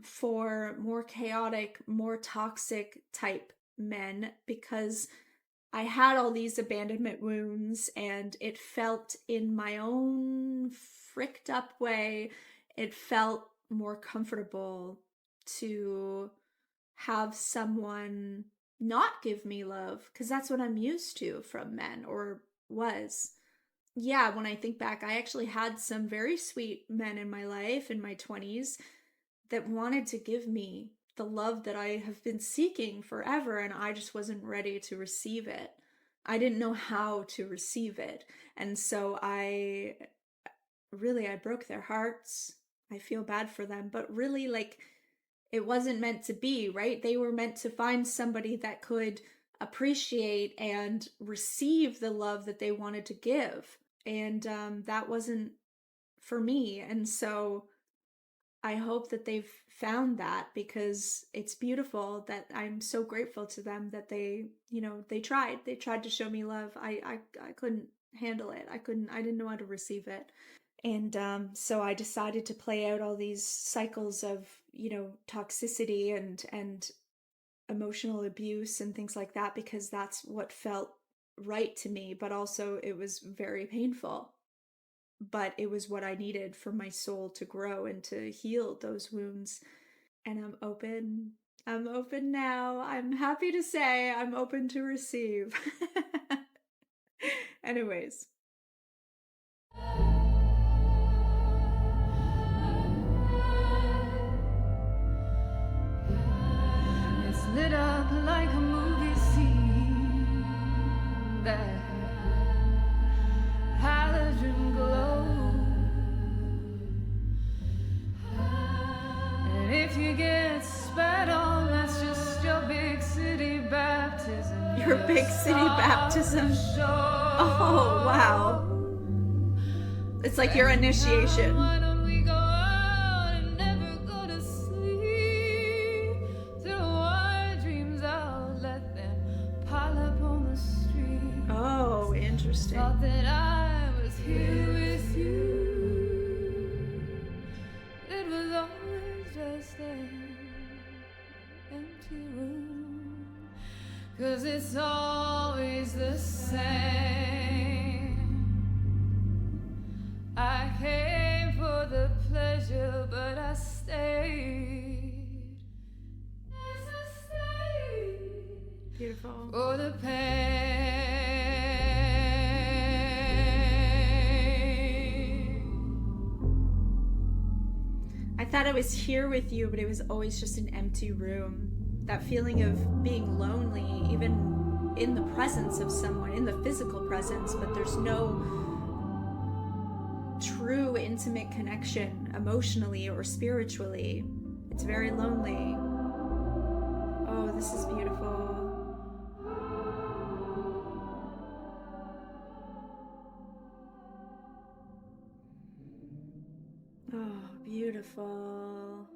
for more chaotic, more toxic type men because I had all these abandonment wounds, and it felt in my own fricked up way, it felt more comfortable to have someone not give me love, because that's what I'm used to from men, or was. Yeah, when I think back, I actually had some very sweet men in my life in my 20s that wanted to give me the love that I have been seeking forever, and I just wasn't ready to receive it. I didn't know how to receive it. And so I broke their hearts. I feel bad for them, but really, like, it wasn't meant to be, right? They were meant to find somebody that could appreciate and receive the love that they wanted to give. And that wasn't for me. And so I hope that they've found that, because it's beautiful. That I'm so grateful to them that they tried to show me love. I couldn't handle it. I didn't know how to receive it. And so I decided to play out all these cycles of, toxicity and emotional abuse and things like that, because that's what felt right to me, but also it was very painful. But it was what I needed for my soul to grow and to heal those wounds. And I'm open. I'm open now. I'm happy to say I'm open to receive. Anyways. It's lit up like a movie scene there Your big city baptism. Oh, wow. It's like your initiation. Why don't we go out and never go to sleep? Throw our dreams out, let them pile up on the street. Oh, interesting. Thought that I was here with you. It was always just an empty room. 'Cause it's always the same. I came for the pleasure, but I stayed. Yes, I stayed. Beautiful. For the pain. I thought I was here with you, but it was always just an empty room. That feeling of being lonely, even in the presence of someone, in the physical presence, but there's no true intimate connection emotionally or spiritually. It's very lonely. Oh, this is beautiful. Oh, beautiful.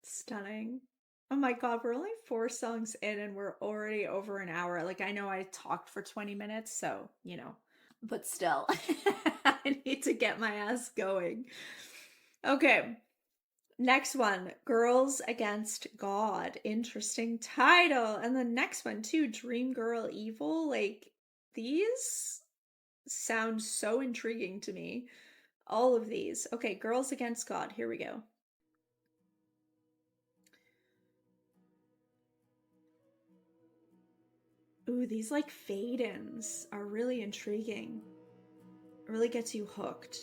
Stunning. Oh my god, we're only 4 songs in and we're already over an hour. Like, I know I talked for 20 minutes, so, you know, but still, I need to get my ass going. Okay, next one, Girls Against God. Interesting title. And the next one, too, Dream Girl Evil. Like, these sound so intriguing to me. All of these. Okay, Girls Against God. Here we go. Ooh, these like fade-ins are really intriguing. It really gets you hooked.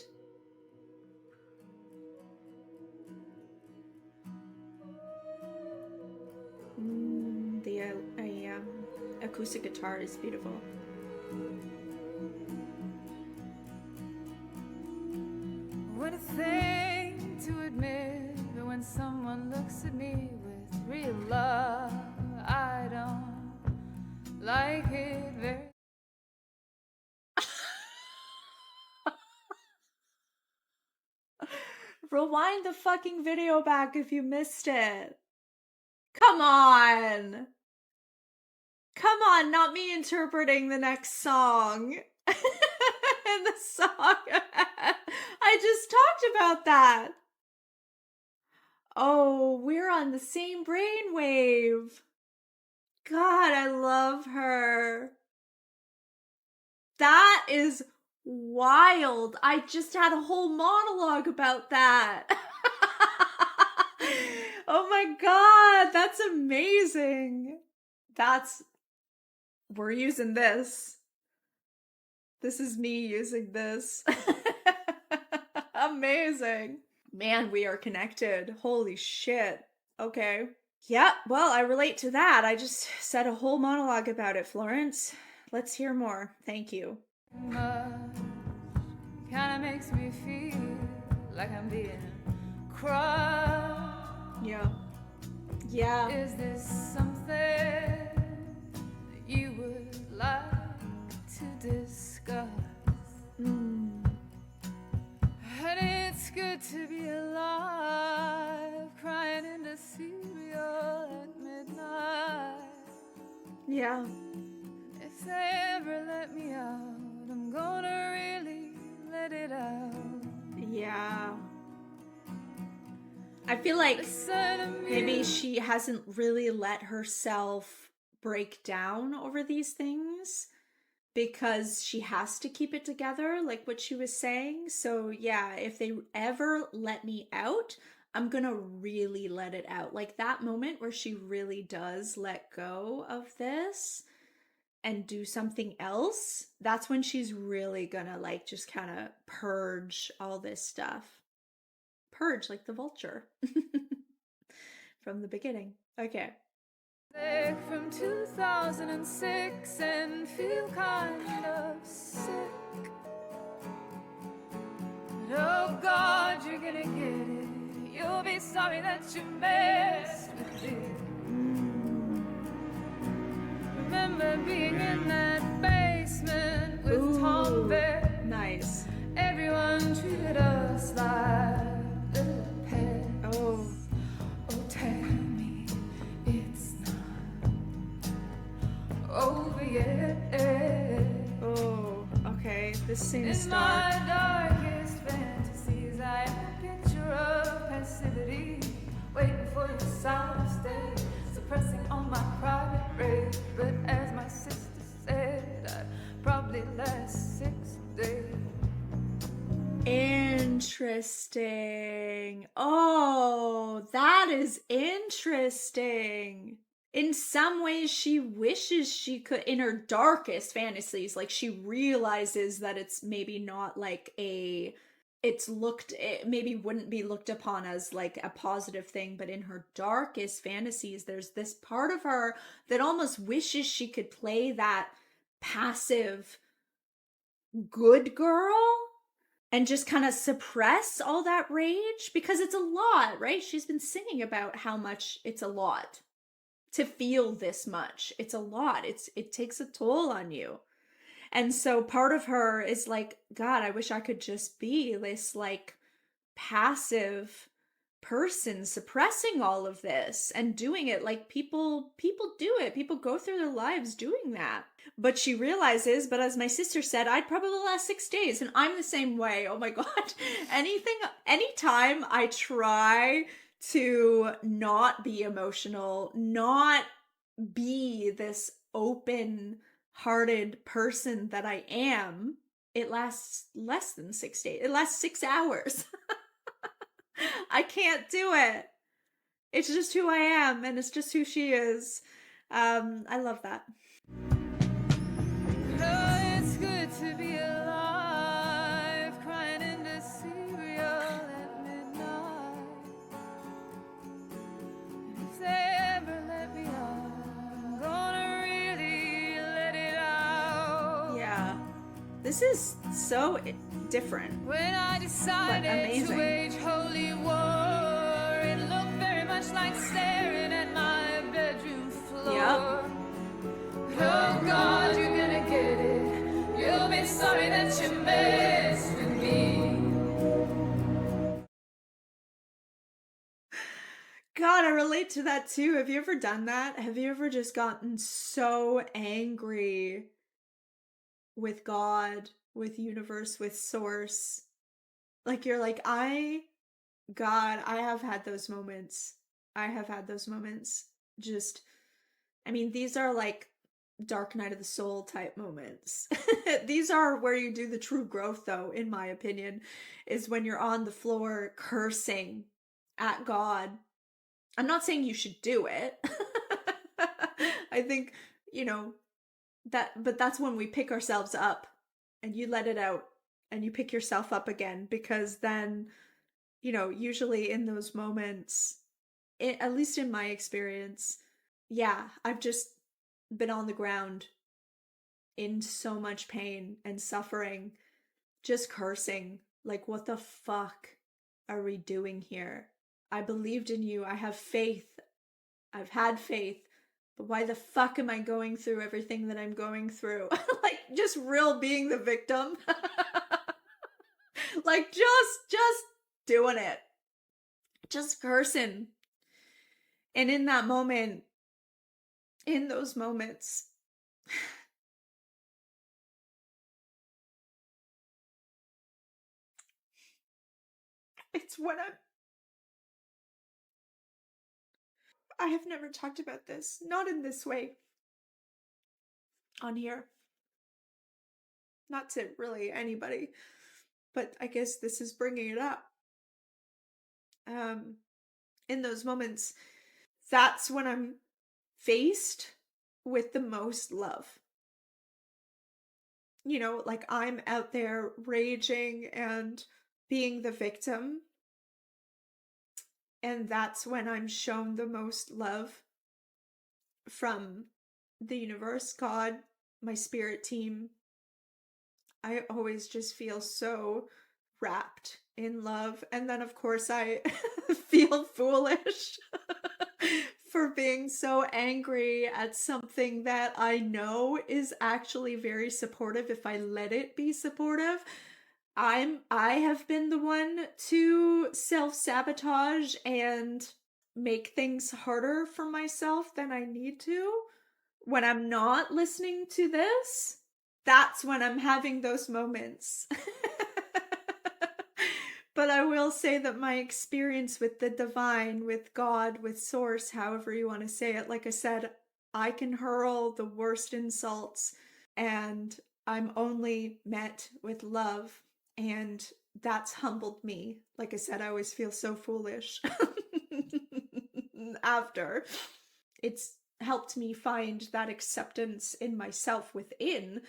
The acoustic guitar is beautiful. What a thing to admit, but when someone looks at me with real love, I don't like it very. Rewind the fucking video back if you missed it. Come on. Come on, not me interpreting the next song. And the song. I just talked about that. Oh, we're on the same brainwave. God, I love her. That is wild. I just had a whole monologue about that. Oh my god, that's amazing. We're using this. This is me using this. Amazing. Man, we are connected. Holy shit. Okay. Yeah, well, I relate to that. I just said a whole monologue about it, Florence. Let's hear more. Thank you. Kinda makes me feel like I'm being crushed. Yeah. Yeah. Is this something that you would like to discuss? And it's good to be alive, crying into cereal at midnight. Yeah. If they ever let me out, I'm gonna really let it out. Yeah. I feel like maybe she hasn't really let herself break down over these things because she has to keep it together, like what she was saying. So yeah, if they ever let me out, I'm gonna really let it out. Like that moment where she really does let go of this and do something else, that's when she's really gonna like just kind of purge all this stuff. Purge like the vulture from the beginning. Okay. From 2006 and feel kind of sick. But oh God, you're gonna get it. You'll You'll be sorry that you messed with it. Remember being in that basement with Tom Bear. Nice. Everyone treated us like little pets. Oh. Oh, tell me it's not over yet. Oh, okay. This seems in dark. my darkest fantasies, I have a picture of passivity, waiting for your sour state, suppressing on my private rage. But as my sister said, I'd probably last 6 days. Interesting. Oh, that is interesting. In some ways, she wishes she could, in her darkest fantasies, like she realizes that it's maybe not like it maybe wouldn't be looked upon as like a positive thing, but in her darkest fantasies, there's this part of her that almost wishes she could play that passive good girl and just kind of suppress all that rage, because it's a lot, right? She's been singing about how much it's a lot to feel this much. It's a lot. It takes a toll on you. And so part of her is like, God, I wish I could just be this like passive person suppressing all of this and doing it like people do it. People go through their lives doing that. But she realizes, but as my sister said, I'd probably last 6 days, and I'm the same way. Oh my God. Anytime I try to not be emotional, not be this open-hearted person that I am, it lasts less than 6 days. It lasts 6 hours. I can't do it. It's just who I am, and it's just who she is. I love that. Oh, it's good to be alive, crying into cereal at midnight. If they ever let me out, I'm gonna really let it out. Yeah. This is so different. When I decided to wage holy war, it looked very much like staring at my bedroom floor. Yep. Oh God, you're gonna get it. You'll be sorry that you messed with me. God, I relate to that too. Have you ever done that? Have you ever just gotten so angry with God, with universe, with source? Like you're like, God, I have had those moments. I have had those moments. Just, I mean, these are like dark night of the soul type moments. These are where you do the true growth, though, in my opinion, is when you're on the floor cursing at God. I'm not saying you should do it. I think, but that's when we pick ourselves up and you let it out and you pick yourself up again, because then, usually in those moments, at least in my experience, yeah, I've just been on the ground in so much pain and suffering, just cursing, like, what the fuck are we doing here? I believed in you. I have faith. I've had faith. But why the fuck am I going through everything that I'm going through? Like, just real being the victim. Like, just doing it. Just cursing. And in that moment, in those moments, it's when I have never talked about this, not in this way, on here. Not to really anybody, but I guess this is bringing it up. In those moments, that's when I'm faced with the most love. Like I'm out there raging and being the victim. And that's when I'm shown the most love from the universe, God, my spirit team. I always just feel so wrapped in love. And then, of course, I feel foolish for being so angry at something that I know is actually very supportive if I let it be supportive. I have been the one to self-sabotage and make things harder for myself than I need to. When I'm not listening to this, that's when I'm having those moments. But I will say that my experience with the divine, with God, with source, however you want to say it, like I said, I can hurl the worst insults and I'm only met with love. And that's humbled me. Like I said, I always feel so foolish after. It's helped me find that acceptance in myself within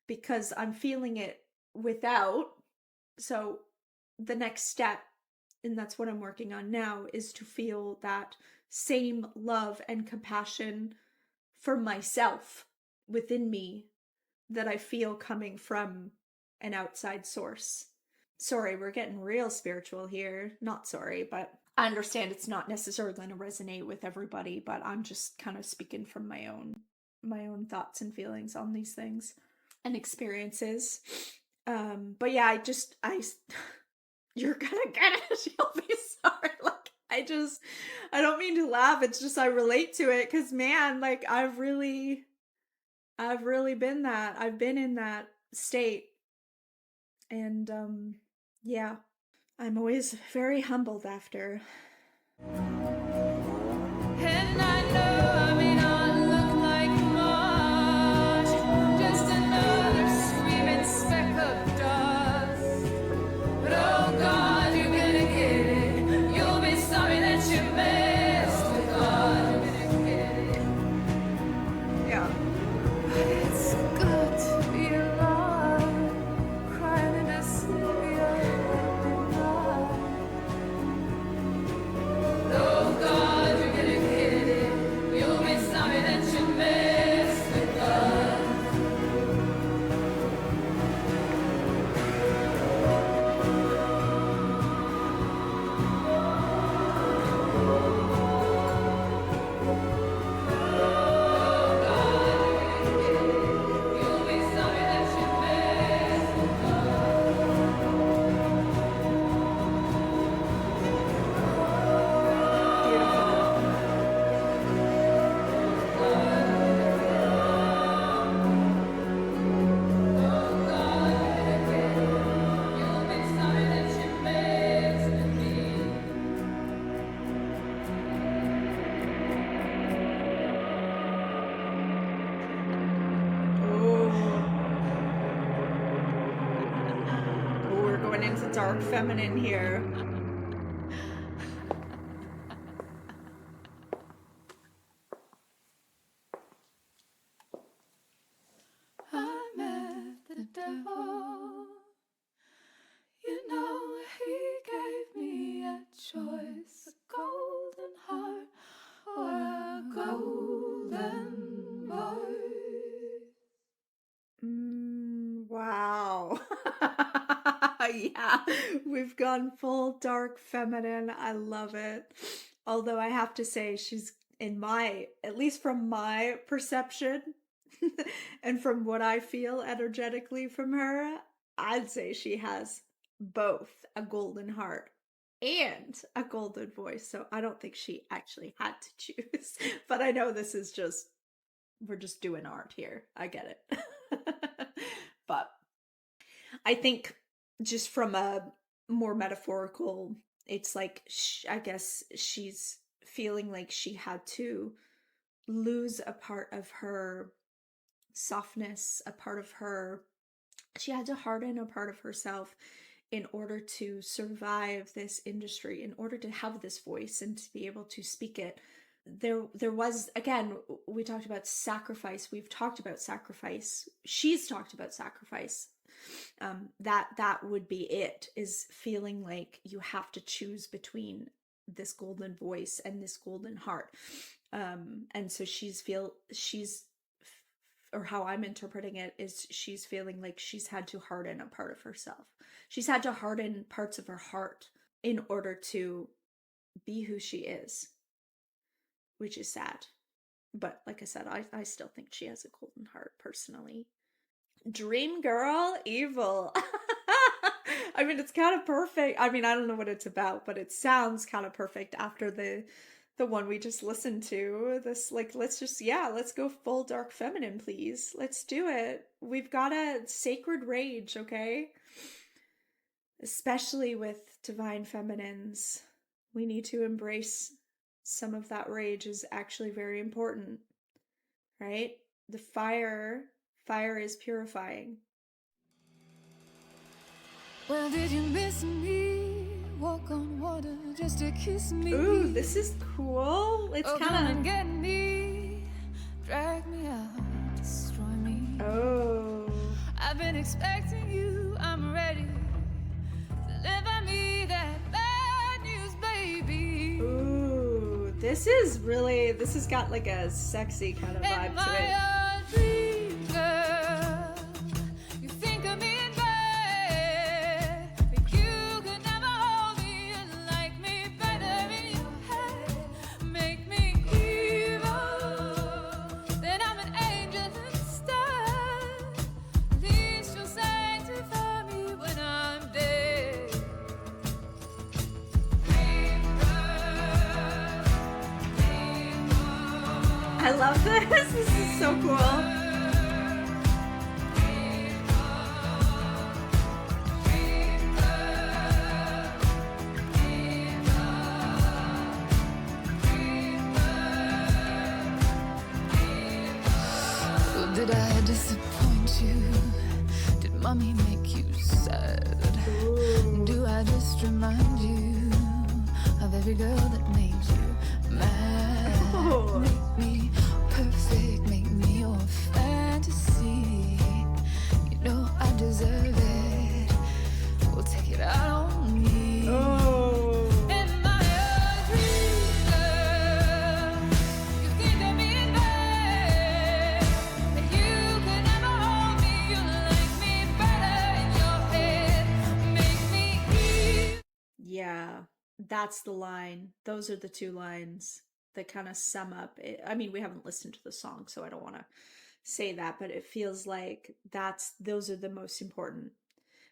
because I'm feeling it without. So the next step, and that's what I'm working on now, is to feel that same love and compassion for myself within me that I feel coming from an outside source. Sorry, we're getting real spiritual here. Not sorry, but I understand it's not necessarily going to resonate with everybody, but I'm just kind of speaking from my own thoughts and feelings on these things and experiences. But yeah, I you're gonna get it. You'll be sorry. Like I don't mean to laugh. It's just I relate to it because man, like I've really been that. I've been in that state. And yeah, I'm always very humbled after. And I know I may not look like much, just another screaming speck of dust. But oh God, you're gonna get it. You'll be sorry that you messed with God. You're gonna get it. Yeah. It's good to be alive, crying in a sleepy open night. Oh God, you're gonna get it. You'll be sorry that you messed with us. You'll be sorry that you messed with You'll be sorry that you messed with me. Oh, we're going into dark feminine here. I met the devil. You know, he gave me a choice, a golden heart or a golden voice. Wow. Yeah, we've gone full dark feminine. I love it. Although I have to say, she's at least from my perception and from what I feel energetically from her, I'd say she has both a golden heart and a golden voice. So I don't think she actually had to choose. But I know this is we're just doing art here. I get it. But I think just from a more metaphorical, it's like I guess she's feeling like she had to lose a part of her softness, a part of her, she had to harden a part of herself in order to survive this industry, in order to have this voice and to be able to speak it. There was, again, we talked about sacrifice. We've talked about sacrifice. She's talked about sacrifice. That would be it, is feeling like you have to choose between this golden voice and this golden heart. And so she's or how I'm interpreting it, is she's feeling like she's had to harden a part of herself. She's had to harden parts of her heart in order to be who she is, which is sad. But like I said, I still think she has a golden heart, personally. Dream girl, evil. I mean, it's kind of perfect. I mean, I don't know what it's about, but it sounds kind of perfect after the one we just listened to. This, like, let's go full dark feminine, please. Let's do it. We've got a sacred rage, okay? Especially with divine feminines. We need to embrace some of that rage is actually very important, right? The fire is purifying. Well, did you miss me? Walk on water just to kiss me. Ooh, this is cool. It's kind of... Come and get me, drag me out, destroy me. Oh. I've been expecting you, I'm ready. Deliver me that bad news, baby. Ooh, this has got like a sexy kind of vibe to it. Dream girl, you think of me in bed, but you could never hold me and like me better in your head. Make me evil, then I'm an angel instead. At least you'll sanctify me when I'm dead. Dream girl, dream girl. I love this. This is so cool. Did I disappoint you? Did mommy make you sad? Ooh. Do I just remind you of every girl that made you mad? Oh. Make me perfect, make me your fantasy. You know I deserve it. We'll take it out on me. Oh. Am I a dream girl? You think of me in bed, but you could never hold me. You like me better in your head. Make me evil. Yeah, that's the line. Those are the two lines that kind of sum up it. I mean, we haven't listened to the song, so I don't want to say that, but it feels like those are the most important.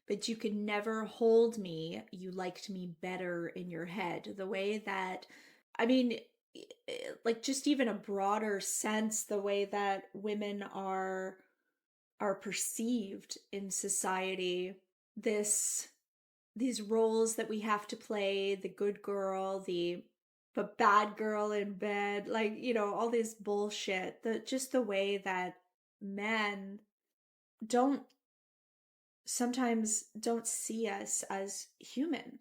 But you could never hold me. You liked me better in your head. The way that, I mean, like just even a broader sense, the way that women are perceived in society, these roles that we have to play, the good girl, the bad girl in bed, like, you know, all this bullshit, just the way that men sometimes don't see us as human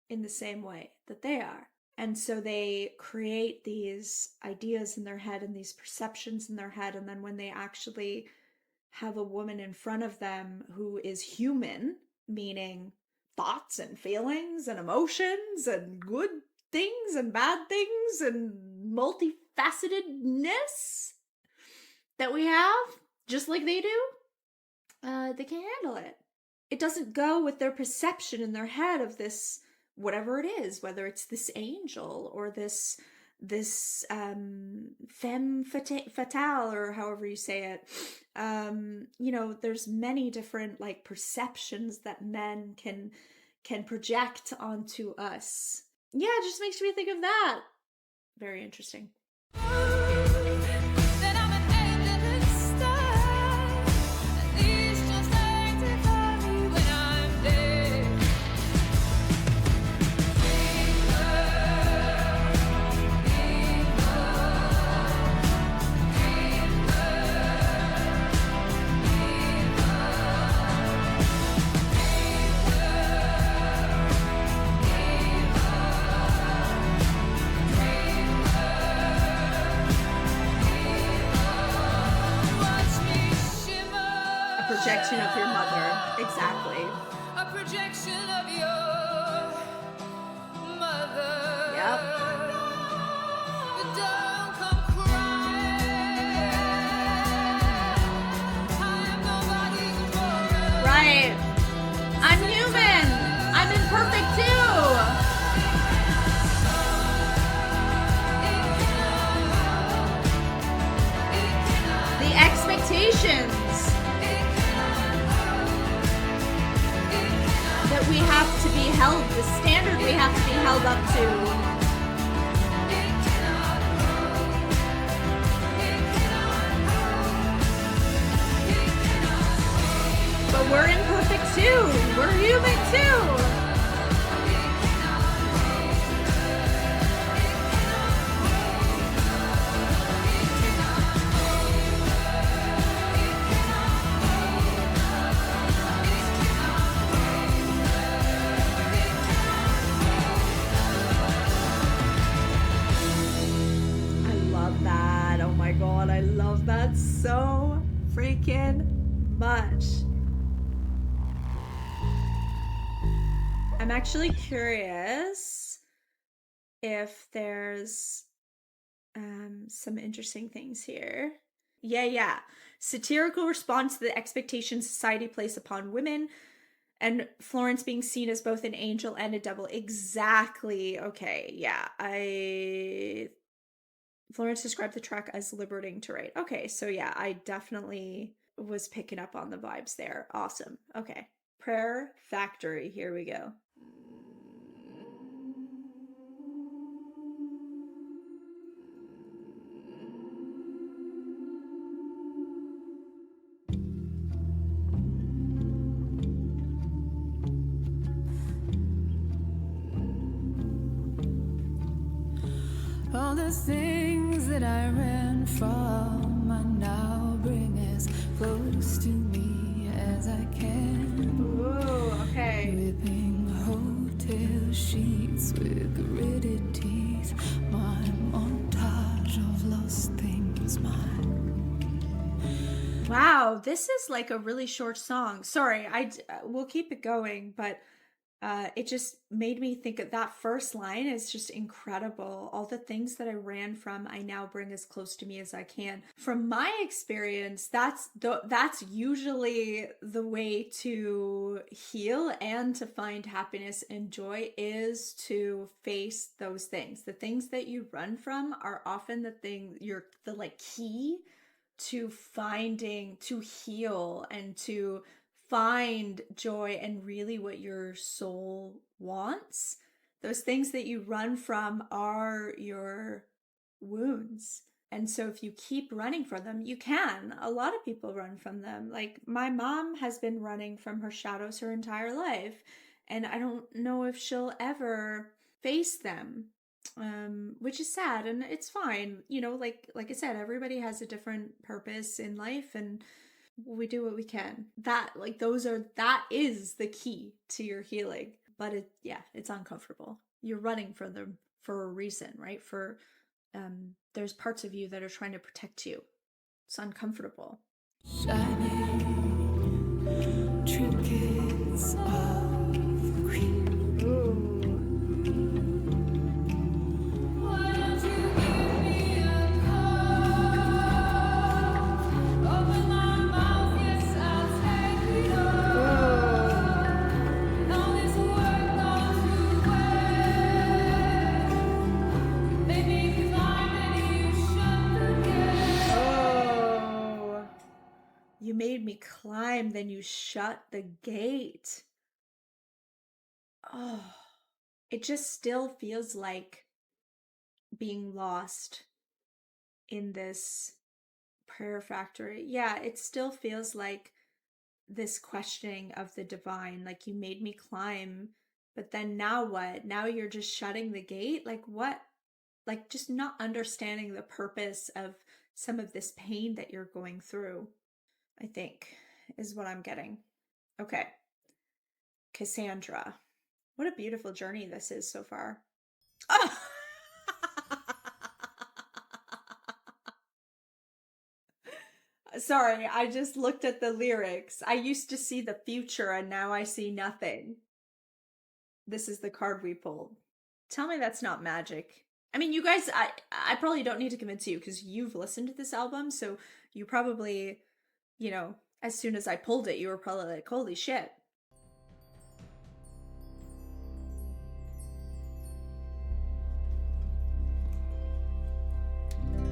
in the same way that they are. And so they create these ideas in their head and these perceptions in their head, and then when they actually have a woman in front of them who is human, meaning thoughts and feelings and emotions and good things and bad things and multifacetedness that we have, just like they do, they can't handle it. It doesn't go with their perception in their head of this, whatever it is, whether it's this angel or this femme fatale, or however you say it. You know, there's many different like perceptions that men can project onto us. Yeah, it just makes me think of that. Very interesting. Then I'm an angel instead. At least you'll sanctify me when I'm dead. Dream girl, dream girl, dream Projection of your mother. Exactly. a projection of your mother. Yep. But don't come crying. build up to. But we're imperfect too. We're human too. I love that. Oh my God, I love that so freaking much. I'm actually curious if there's some interesting things here. Yeah. Satirical response to the expectations society placed upon women, and Florence being seen as both an angel and a devil. Exactly. Okay, yeah. Florence described the track as liberating to write. Okay, so yeah, I definitely was picking up on the vibes there. Awesome. Okay. Prayer Factory. Here we go. All the things that I ran from, I now bring as close to me as I can. Ooh, okay. Ripping hotel sheets with gritted teeth, my montage of lost things, Wow, this is like a really short song. Sorry, we'll keep it going, but it just made me think of that first line is just incredible. All the things that I ran from, I now bring as close to me as I can. From my experience, that's usually the way to heal and to find happiness and joy, is to face those things. The things that you run from are often the like key to finding, to heal, and to find joy and really what your soul wants. Those things that you run from are your wounds. And so if you keep running from them, you can. A lot of people run from them. Like my mom has been running from her shadows her entire life, and I don't know if she'll ever face them. Which is sad, and it's fine. You know, like I said, everybody has a different purpose in life, and we do what we can. That is the key to your healing. But it's uncomfortable. You're running from them for a reason, right? There's parts of you that are trying to protect you. It's uncomfortable. shining trinkets of green. Ooh. You made me climb, then you shut the gate. Oh, it just still feels like being lost in this prayer factory. Yeah, it still feels like this questioning of the divine. Like, you made me climb, but then now what? Now you're just shutting the gate? Like, what? Like, just not understanding the purpose of some of this pain that you're going through, I think, is what I'm getting. Okay. Cassandra. What a beautiful journey this is so far. Oh! Sorry, I just looked at the lyrics. I used to see the future and now I see nothing. This is the card we pulled. Tell me that's not magic. I mean, you guys, I probably don't need to convince you because you've listened to this album, so you probably, as soon as I pulled it, you were probably like, holy shit.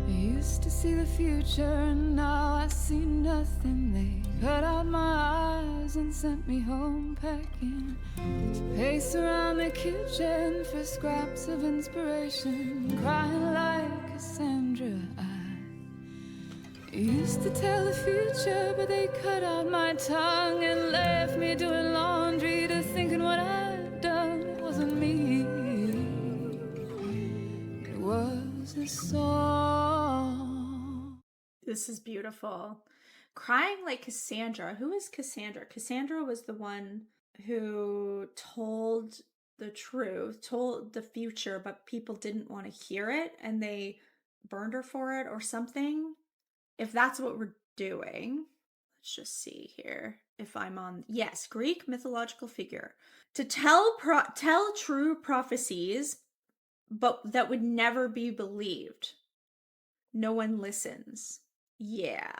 You used to see the future, and now I see nothing. They cut out my eyes and sent me home packing to pace around the kitchen for scraps of inspiration, crying like Cassandra. I used to tell the future, but they cut out my tongue and left me doing laundry to thinking what I'd done. It wasn't me, it was a song. This is beautiful. Crying like Cassandra. Who is Cassandra? Cassandra was the one who told the truth, told the future, but people didn't want to hear it and they burned her for it or something. If that's what we're doing, let's just see here. If I'm on, yes, Greek mythological figure. To tell true prophecies, but that would never be believed. No one listens. Yeah.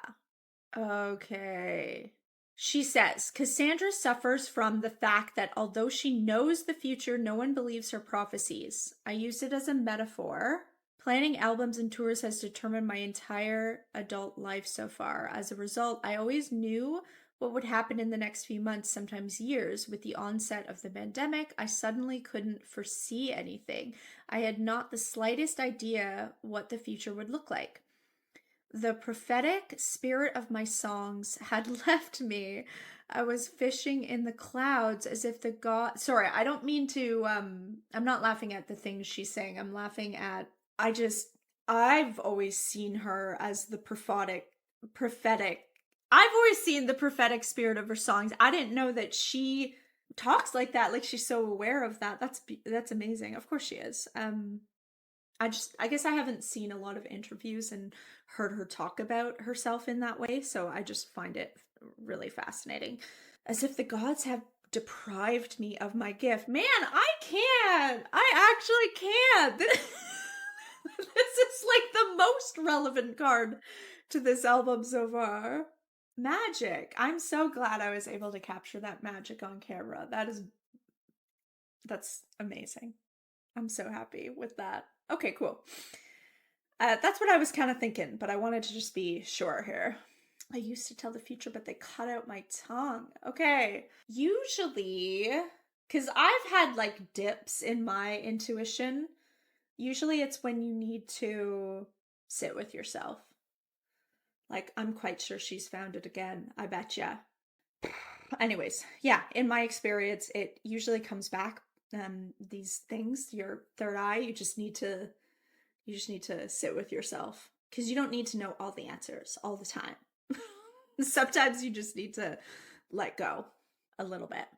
Okay. She says, Cassandra suffers from the fact that although she knows the future, no one believes her prophecies. I use it as a metaphor. Planning albums and tours has determined my entire adult life so far. As a result, I always knew what would happen in the next few months, sometimes years. With the onset of the pandemic, I suddenly couldn't foresee anything. I had not the slightest idea what the future would look like. The prophetic spirit of my songs had left me. I was fishing in the clouds as if the god... Sorry, I don't mean to... I'm not laughing at the things she's saying. I'm laughing at... I've always seen her as the prophetic. I've always seen the prophetic spirit of her songs. I didn't know that she talks like that, like she's so aware of that. That's amazing. Of course she is. I guess I haven't seen a lot of interviews and heard her talk about herself in that way, so I just find it really fascinating. As if the gods have deprived me of my gift. Man, I can't. I actually can't. This is like the most relevant card to this album so far. Magic. I'm so glad I was able to capture that magic on camera. That's amazing. I'm so happy with that. Okay, cool. That's what I was kind of thinking, but I wanted to just be sure here. I used to tell the future, but they cut out my tongue. Okay. Usually, because I've had like dips in my intuition. Usually it's when you need to sit with yourself. Like, I'm quite sure she's found it again. I betcha. Anyways, yeah, in my experience, it usually comes back. These things, your third eye, you just need to sit with yourself. Because you don't need to know all the answers all the time. Sometimes you just need to let go a little bit.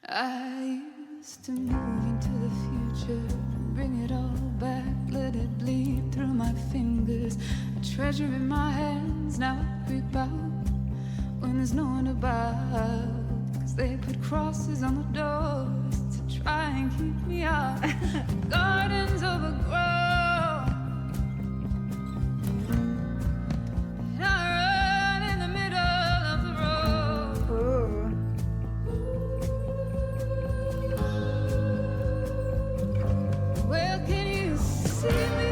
I used to move into the future, bring it all back, let it bleed through my fingers. A treasure in my hands, now I creep out when there's no one about. 'Cause they put crosses on the doors to try and keep me out. Gardens overgrown. And I run in the middle of the road. Well, can you see me?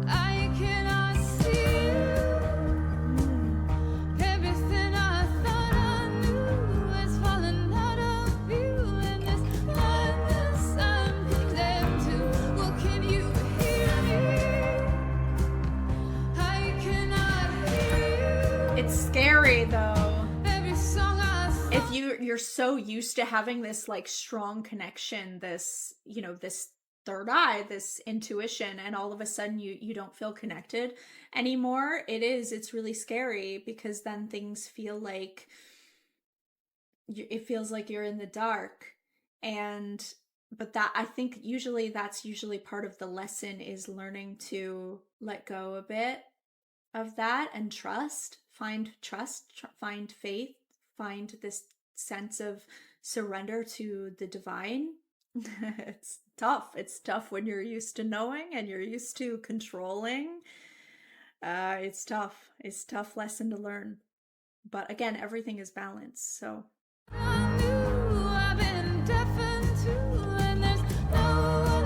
I cannot see you. Everything I thought I knew is falling out of view. And this madness I'm condemned to. Well, can you hear me? I cannot hear you. It's scary though. Every song I If you're so used to having this like strong connection, this, this third eye, this intuition, and all of a sudden you don't feel connected anymore, it's really scary, because then things feel like it feels like you're in the dark. But that, I think that's usually part of the lesson, is learning to let go a bit of that and find faith, find this sense of surrender to the divine. It's tough. It's tough when you're used to knowing and you're used to controlling. It's tough. It's a tough lesson to learn. But again, everything is balanced, so. I knew I've been deafened to, and there's no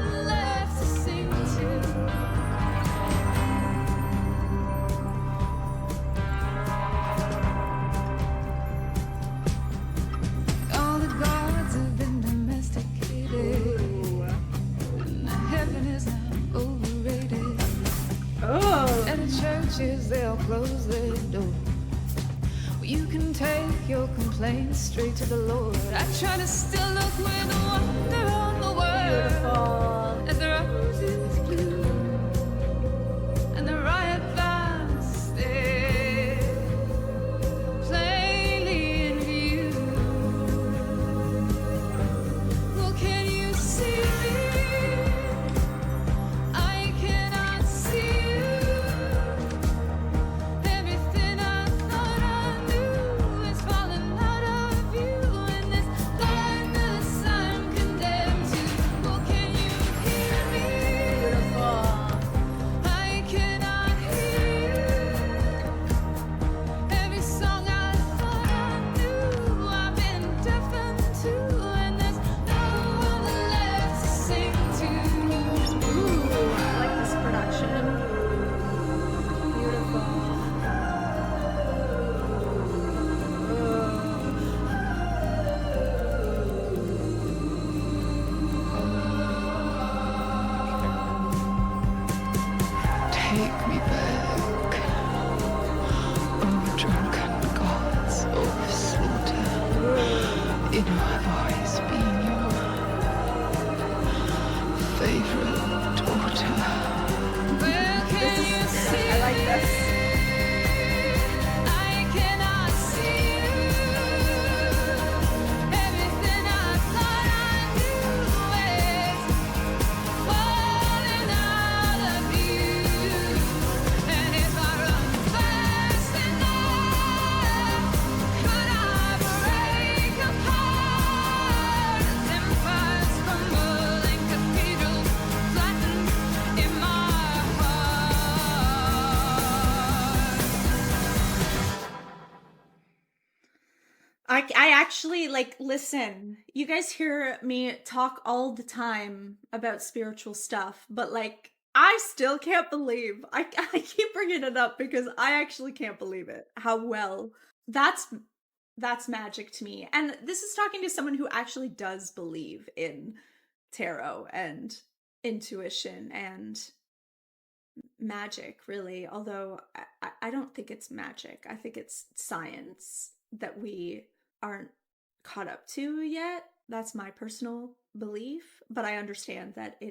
tears, they'll close their door. You can take your complaints straight to the Lord. I try to still look with wonder on the world as the roses blue and the riot bands stay plainly in view. Well, can you see me? I cannot see you. Everything I thought I knew is falling out of view, and this darkness I'm condemned to. Well, can you hear me? I cannot hear you. Every song I thought I knew, I've been deafened to, and there's no one left to sing to. Ooh, I like this production. Beautiful. Take me back, oh drunken gods of slaughter. You know I've always been your favorite daughter. Where can you see? I like this. I cannot see you. Everything I thought I knew is falling out of view. And if I run fast enough, could I break apart as empires crumble and cathedrals flatten in my heart? I actually, like, listen, you guys hear me talk all the time about spiritual stuff, but like, I still can't believe, I keep bringing it up because I actually can't believe it, how well, that's magic to me. And this is talking to someone who actually does believe in tarot and intuition and magic, really, although I don't think it's magic. I think it's science that we aren't caught up to yet. That's my personal belief, but I understand that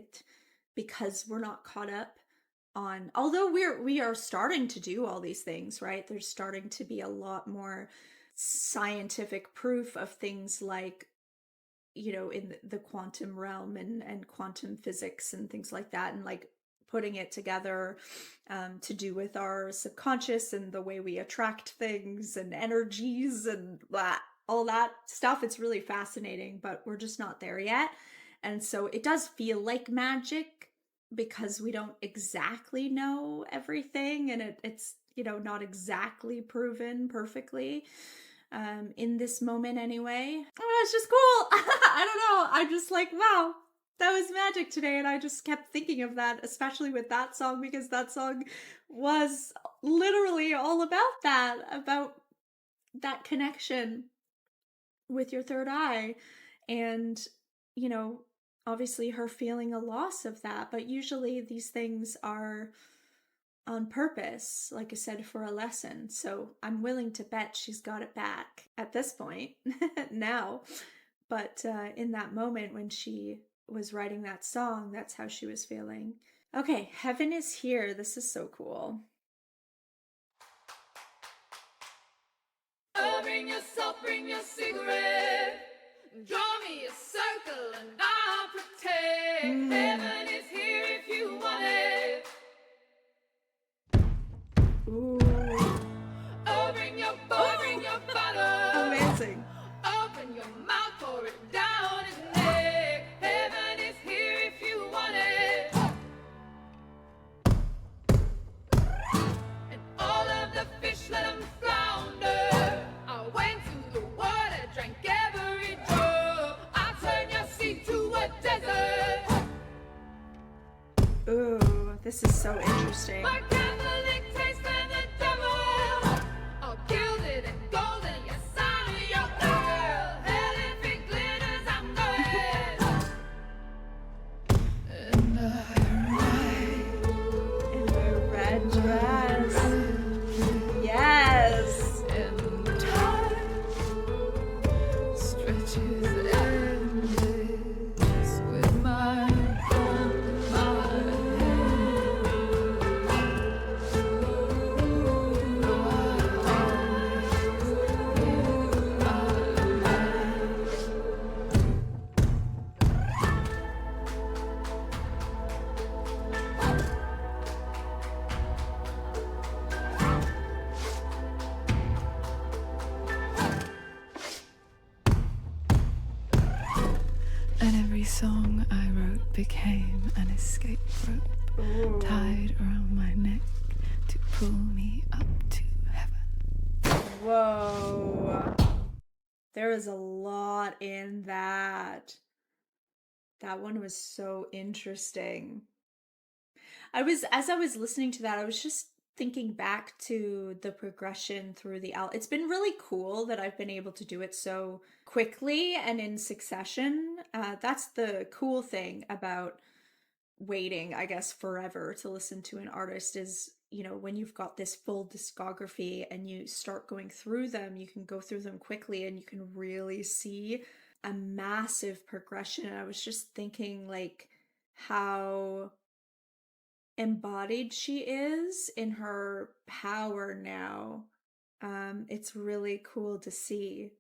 because we're not caught up on, although we are starting to do all these things, right? There's starting to be a lot more scientific proof of things like, you know, in the quantum realm and quantum physics and things like that, and like putting it together to do with our subconscious and the way we attract things and energies and all that stuff. It's really fascinating, but we're just not there yet. And so it does feel like magic because we don't exactly know everything, and it's, you know, not exactly proven perfectly in this moment anyway. Oh, it's just cool. I don't know. I'm just like, wow, that was magic today. And I just kept thinking of that, especially with that song, because that song was literally all about that connection with your third eye. And, you know, obviously her feeling a loss of that, but usually these things are on purpose, like I said, for a lesson. So I'm willing to bet she's got it back at this point now. But in that moment when she was writing that song, that's how she was feeling. Okay, Heaven is Here. This is so cool. Oh, bring yourself, bring your cigarette. Draw me a circle and I'll protect. Heaven is here if you want it. Ooh. Oh, bring your boy, bring your bottle. Amazing. Open your mouth, pour it down his neck. Heaven is here if you want it. And all of the fish, let them flounder. I went to the water, drank every drop. I turn your sea to a desert. Ooh, this is so interesting. My Catholic taste and the devil. All gilded and golden, yes, I'm your girl. Hell, if it glitters, I'm good. And I ride In the red dress. every song I wrote became an escape rope tied around my neck to pull me up to heaven. Whoa. There is a lot in that. That one was so interesting. As I was listening to that, I was just thinking back to the progression through the album. It's been really cool that I've been able to do it so quickly and in succession. That's the cool thing about waiting, I guess, forever to listen to an artist is, you know, when you've got this full discography and you start going through them, you can go through them quickly and you can really see a massive progression. And I was just thinking, like, how embodied she is in her power now. It's really cool to see.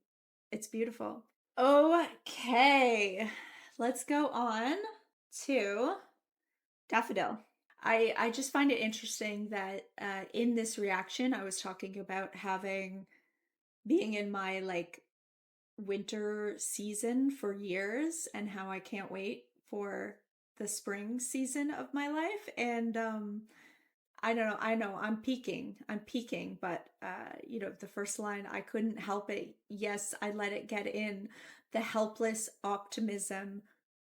It's beautiful. Okay, let's go on to Daffodil. I just find it interesting that in this reaction, I was talking about being in my like winter season for years and how I can't wait for the spring season of my life. And I don't know, I know I'm peaking, but you know, the first line, I couldn't help it. Yes, I let it get in. The helpless optimism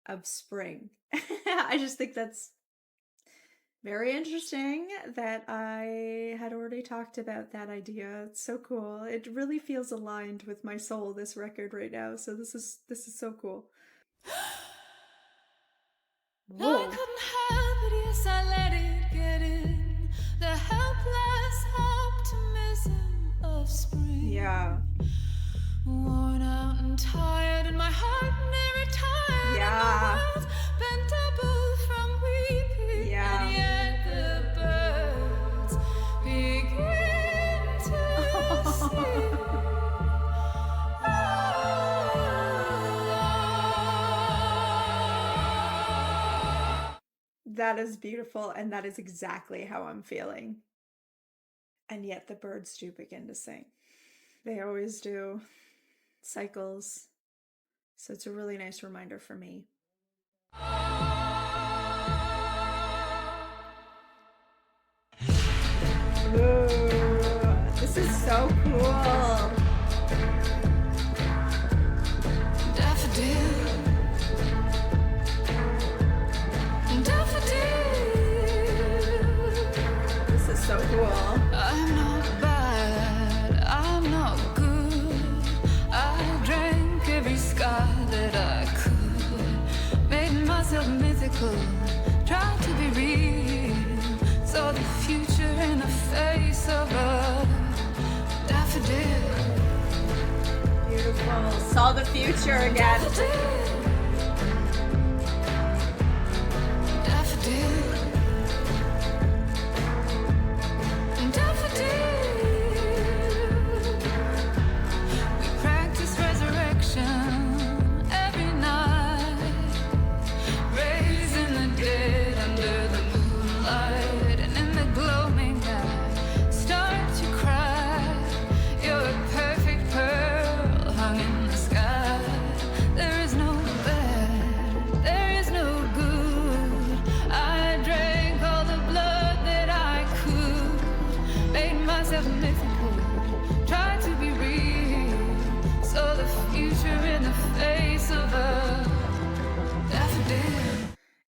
of spring. I just think that's very interesting that I had already talked about that idea. It's so cool. It really feels aligned with my soul, this record right now. So this is so cool. Whoa. I couldn't help it, yes, I let it get in. The helpless optimism of spring. Yeah. Worn out and tired, and my heart never tired. Yeah. And the world's bent double from weeping. Yeah. And yet the birds begin to sing. That is beautiful, and that is exactly how I'm feeling. And yet the birds do begin to sing. They always do. Cycles. So it's a really nice reminder for me. Ooh, this is so cool. Daffodil, this is so cool. I'm not bad, I'm not good. I drank every sky that I could, made myself mythical, tried to be real, saw the future in the face of a daffodil. Beautiful. Saw the future again.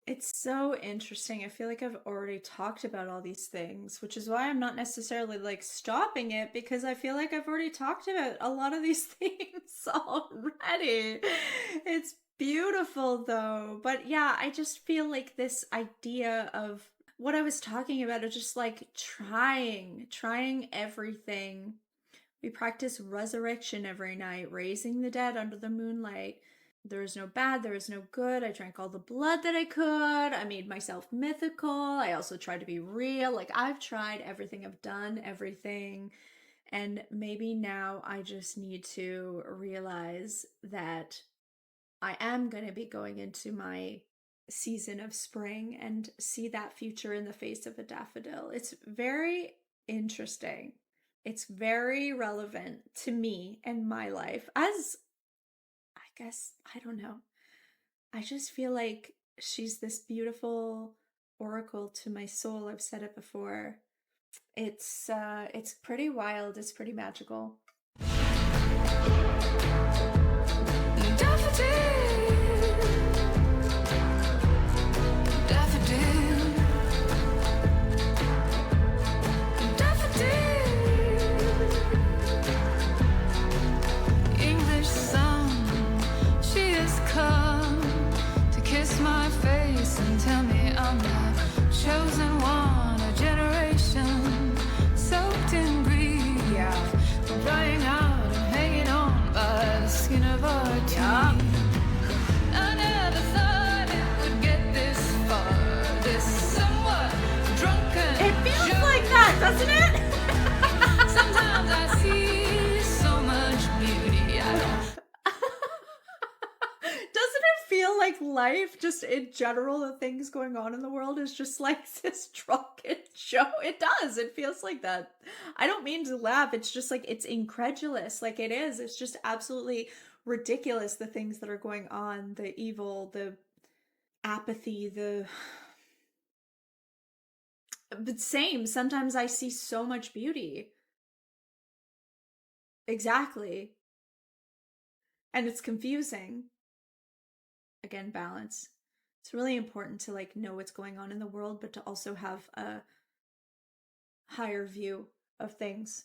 It's so interesting. I feel like I've already talked about all these things, which is why I'm not necessarily like stopping it, because I feel like I've already talked about a lot of these things already. It's beautiful though. But yeah, I just feel like this idea of what I was talking about is just like trying everything. We practice resurrection every night, raising the dead under the moonlight. There is no bad, there is no good. I drank all the blood that I could. I made myself mythical. I also tried to be real. Like, I've tried everything, I've done everything. And maybe now I just need to realize that I am going to be going into my season of spring and see that future in the face of a daffodil. It's very interesting. It's very relevant to me and my life, as I guess, I don't know. I just feel like she's this beautiful oracle to my soul. I've said it before. It's pretty wild. It's pretty magical. Tell me I'm the chosen one, a generation soaked in grief. Yeah. Drying out and hanging on by the skin of our teeth. Yeah. I never thought it would get this far, this somewhat drunken. It feels like that, doesn't it? Sometimes I see so much beauty. I don't. Doesn't it feel like life, just in general, the things going on in the world is just like this drunken show? It does. It feels like that. I don't mean to laugh. It's just like, it's incredulous. Like it is. It's just absolutely ridiculous, the things that are going on, the evil, the apathy, but same. Sometimes I see so much beauty. Exactly. And it's confusing. Again, balance. It's really important to like know what's going on in the world, but to also have a higher view of things,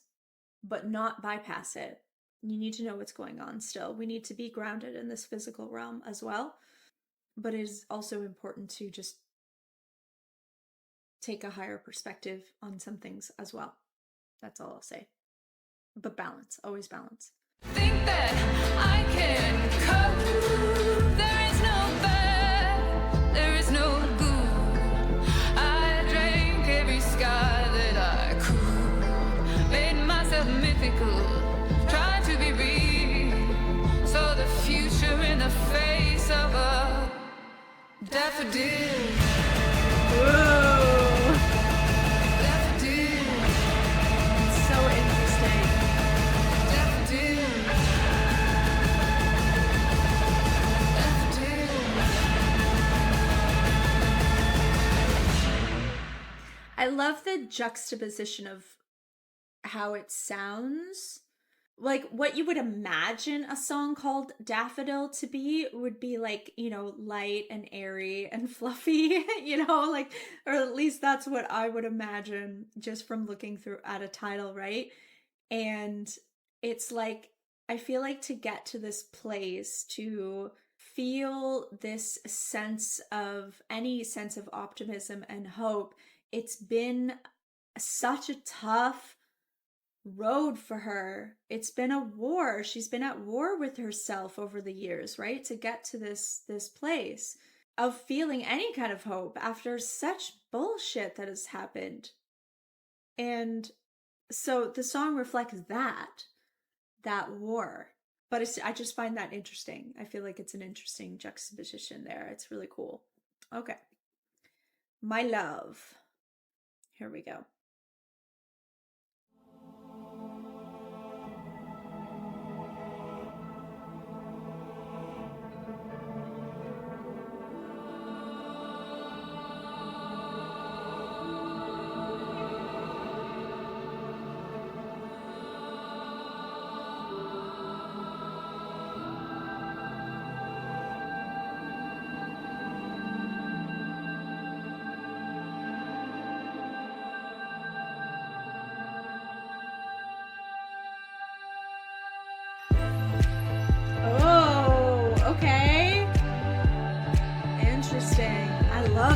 but not bypass it. You need to know what's going on still. We need to be grounded in this physical realm as well, but it is also important to just take a higher perspective on some things as well. That's all I'll say. But balance, always balance. Think that I can cope. There is no bad, there is no good. I drank every sky that I could, made myself mythical, tried to be real. Saw the future in the face of a daffodil. Whoa! Daffodil, It's so interesting. daffodil. I love the juxtaposition of how it sounds. Like what you would imagine a song called Daffodil to be would be like, you know, light and airy and fluffy, you know, like, or at least that's what I would imagine just from looking through at a title, right? And it's like, I feel like to get to this place, to feel this sense of, any sense of optimism and hope, it's been such a tough road for her. It's been a war. She's been at war with herself over the years, right? To get to this place of feeling any kind of hope after such bullshit that has happened. And so the song reflects that war. But I just find that interesting. I feel like it's an interesting juxtaposition there. It's really cool. Okay. My love. Here we go.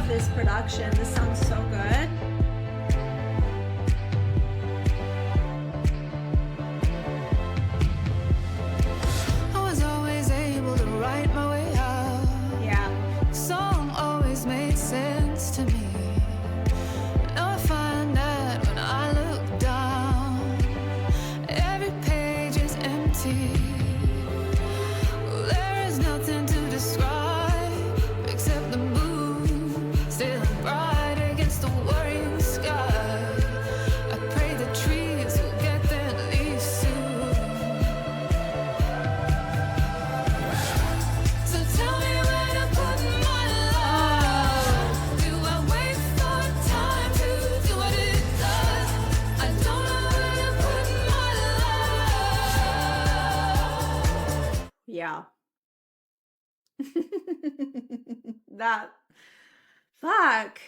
This production. This sounds so good. I was always able to write my way out. Yeah. Song always made sense to me. Now I find that when I look down, every page is empty. There is nothing to describe except the moon still bright against the worry That, fuck.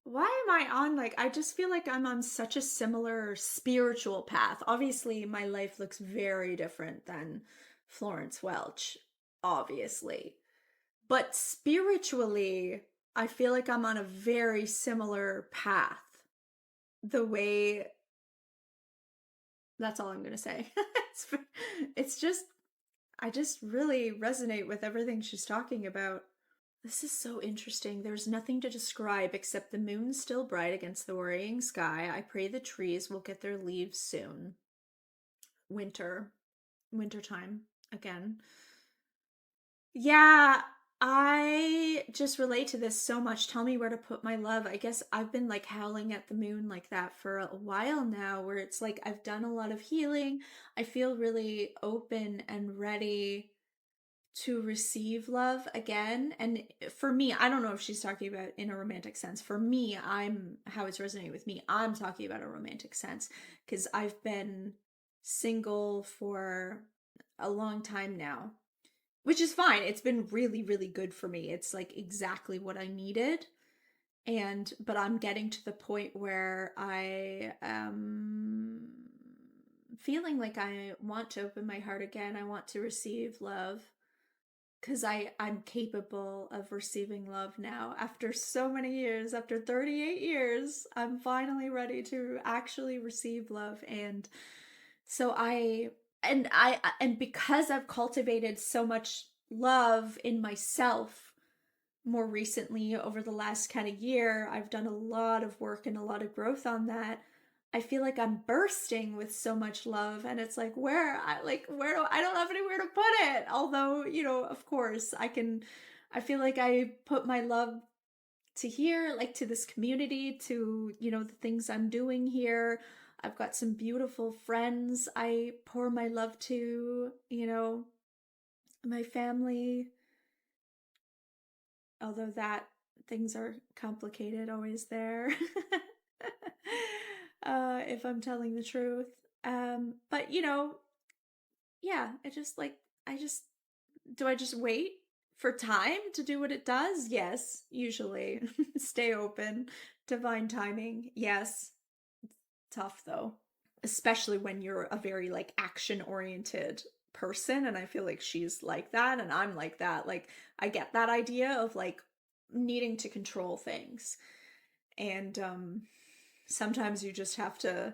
Why am I on, like, I just feel like I'm on such a similar spiritual path. Obviously, my life looks very different than Florence Welch, obviously. But spiritually, I feel like I'm on a very similar path. The way, that's all I'm gonna say. It's just, I just really resonate with everything she's talking about. This is so interesting. There's nothing to describe except the moon still bright against the worrying sky. I pray the trees will get their leaves soon. Wintertime again. Yeah, I just relate to this so much. Tell me where to put my love. I guess I've been like howling at the moon like that for a while now, where it's like I've done a lot of healing. I feel really open and ready to receive love again. And for me, I don't know if she's talking about in a romantic sense. For me, I'm how it's resonating with me. I'm talking about a romantic sense because I've been single for a long time now, which is fine. It's been really, really good for me. It's like exactly what I needed. But I'm getting to the point where I am feeling like I want to open my heart again. I want to receive love because I'm capable of receiving love now after so many years. After 38 years, I'm finally ready to actually receive love. And so and because I've cultivated so much love in myself more recently over the last kind of year, I've done a lot of work and a lot of growth on that. I feel like I'm bursting with so much love, and it's like where do I don't have anywhere to put it. Although, of course, I feel like I put my love to here, like to this community, to, the things I'm doing here. I've got some beautiful friends I pour my love to, my family. Although that things are complicated always there. If I'm telling the truth. But yeah, do I just wait for time to do what it does? Yes, usually. Stay open. Divine timing. Yes. Tough though. Especially when you're a very like action oriented person, and I feel like she's like that and I'm like that. Like I get that idea of like needing to control things. And sometimes you just have to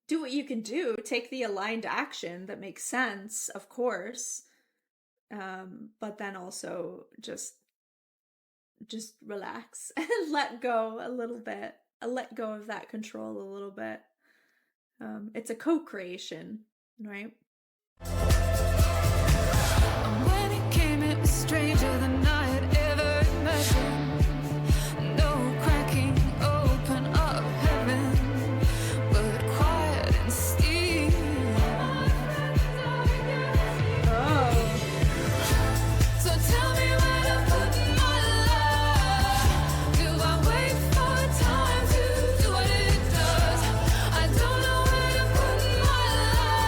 do what you can do, take the aligned action that makes sense, of course. But then also just relax and let go a little bit. Let go of that control a little bit. It's a co-creation, right? When it came, it was stranger than I had ever imagined. No cracking open of heaven, but quiet and still. Oh. So tell me where to put my love. Do I wait for time to do what it does? I don't know where to put my love.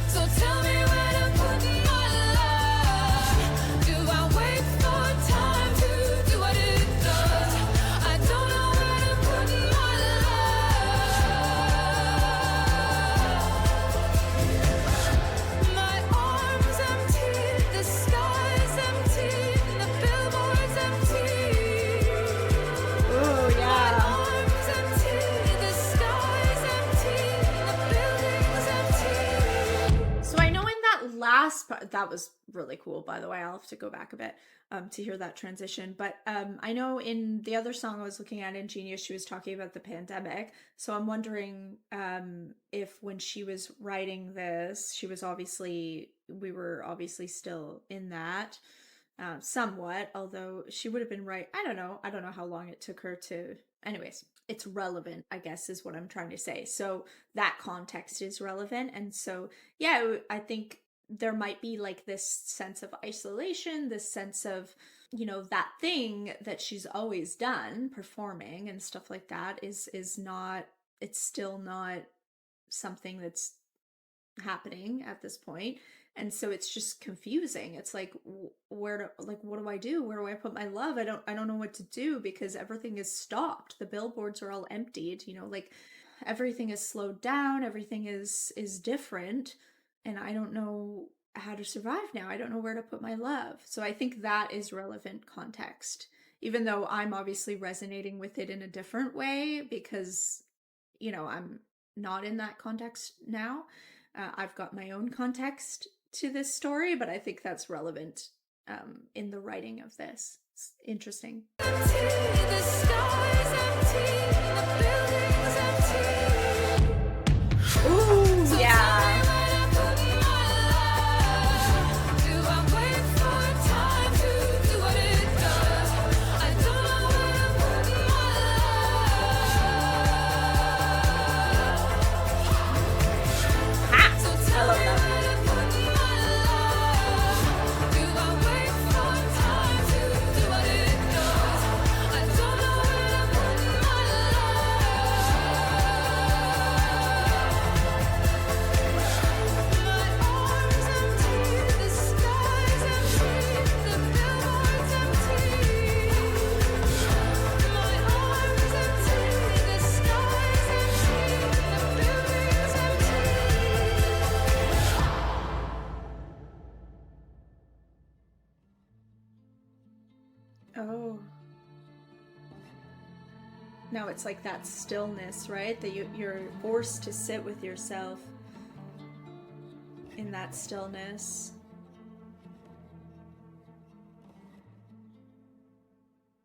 So tell me where to put my love. Do I wait for time to do what it does? I don't know where to put my love. My arms empty, the sky's empty, the billboard's empty. Oh My yeah. arms empty, the sky's empty, the building's empty. So I know in that last part, that was really cool, by the way. I'll have to go back a bit to hear that transition. But I know in the other song I was looking at in Genius, she was talking about the pandemic. So I'm wondering if when she was writing this, we were obviously still in that somewhat, although she would have been right. I don't know. I don't know how long it took her to. Anyways, it's relevant, I guess, is what I'm trying to say. So that context is relevant. And so, yeah, I think there might be like this sense of isolation, this sense of, that thing that she's always done, performing and stuff like that is not, it's still not something that's happening at this point. And so it's just confusing. It's like, what do I do? Where do I put my love? I don't know what to do because everything is stopped. The billboards are all emptied, like everything is slowed down. Everything is different. And I don't know how to survive now. I don't know where to put my love. So I think that is relevant context, even though I'm obviously resonating with it in a different way because, I'm not in that context now. I've got my own context to this story, but I think that's relevant in the writing of this. It's interesting. The sky's empty, the building's empty. Ooh, yeah. Oh. Now it's like that stillness, right? That you're forced to sit with yourself in that stillness.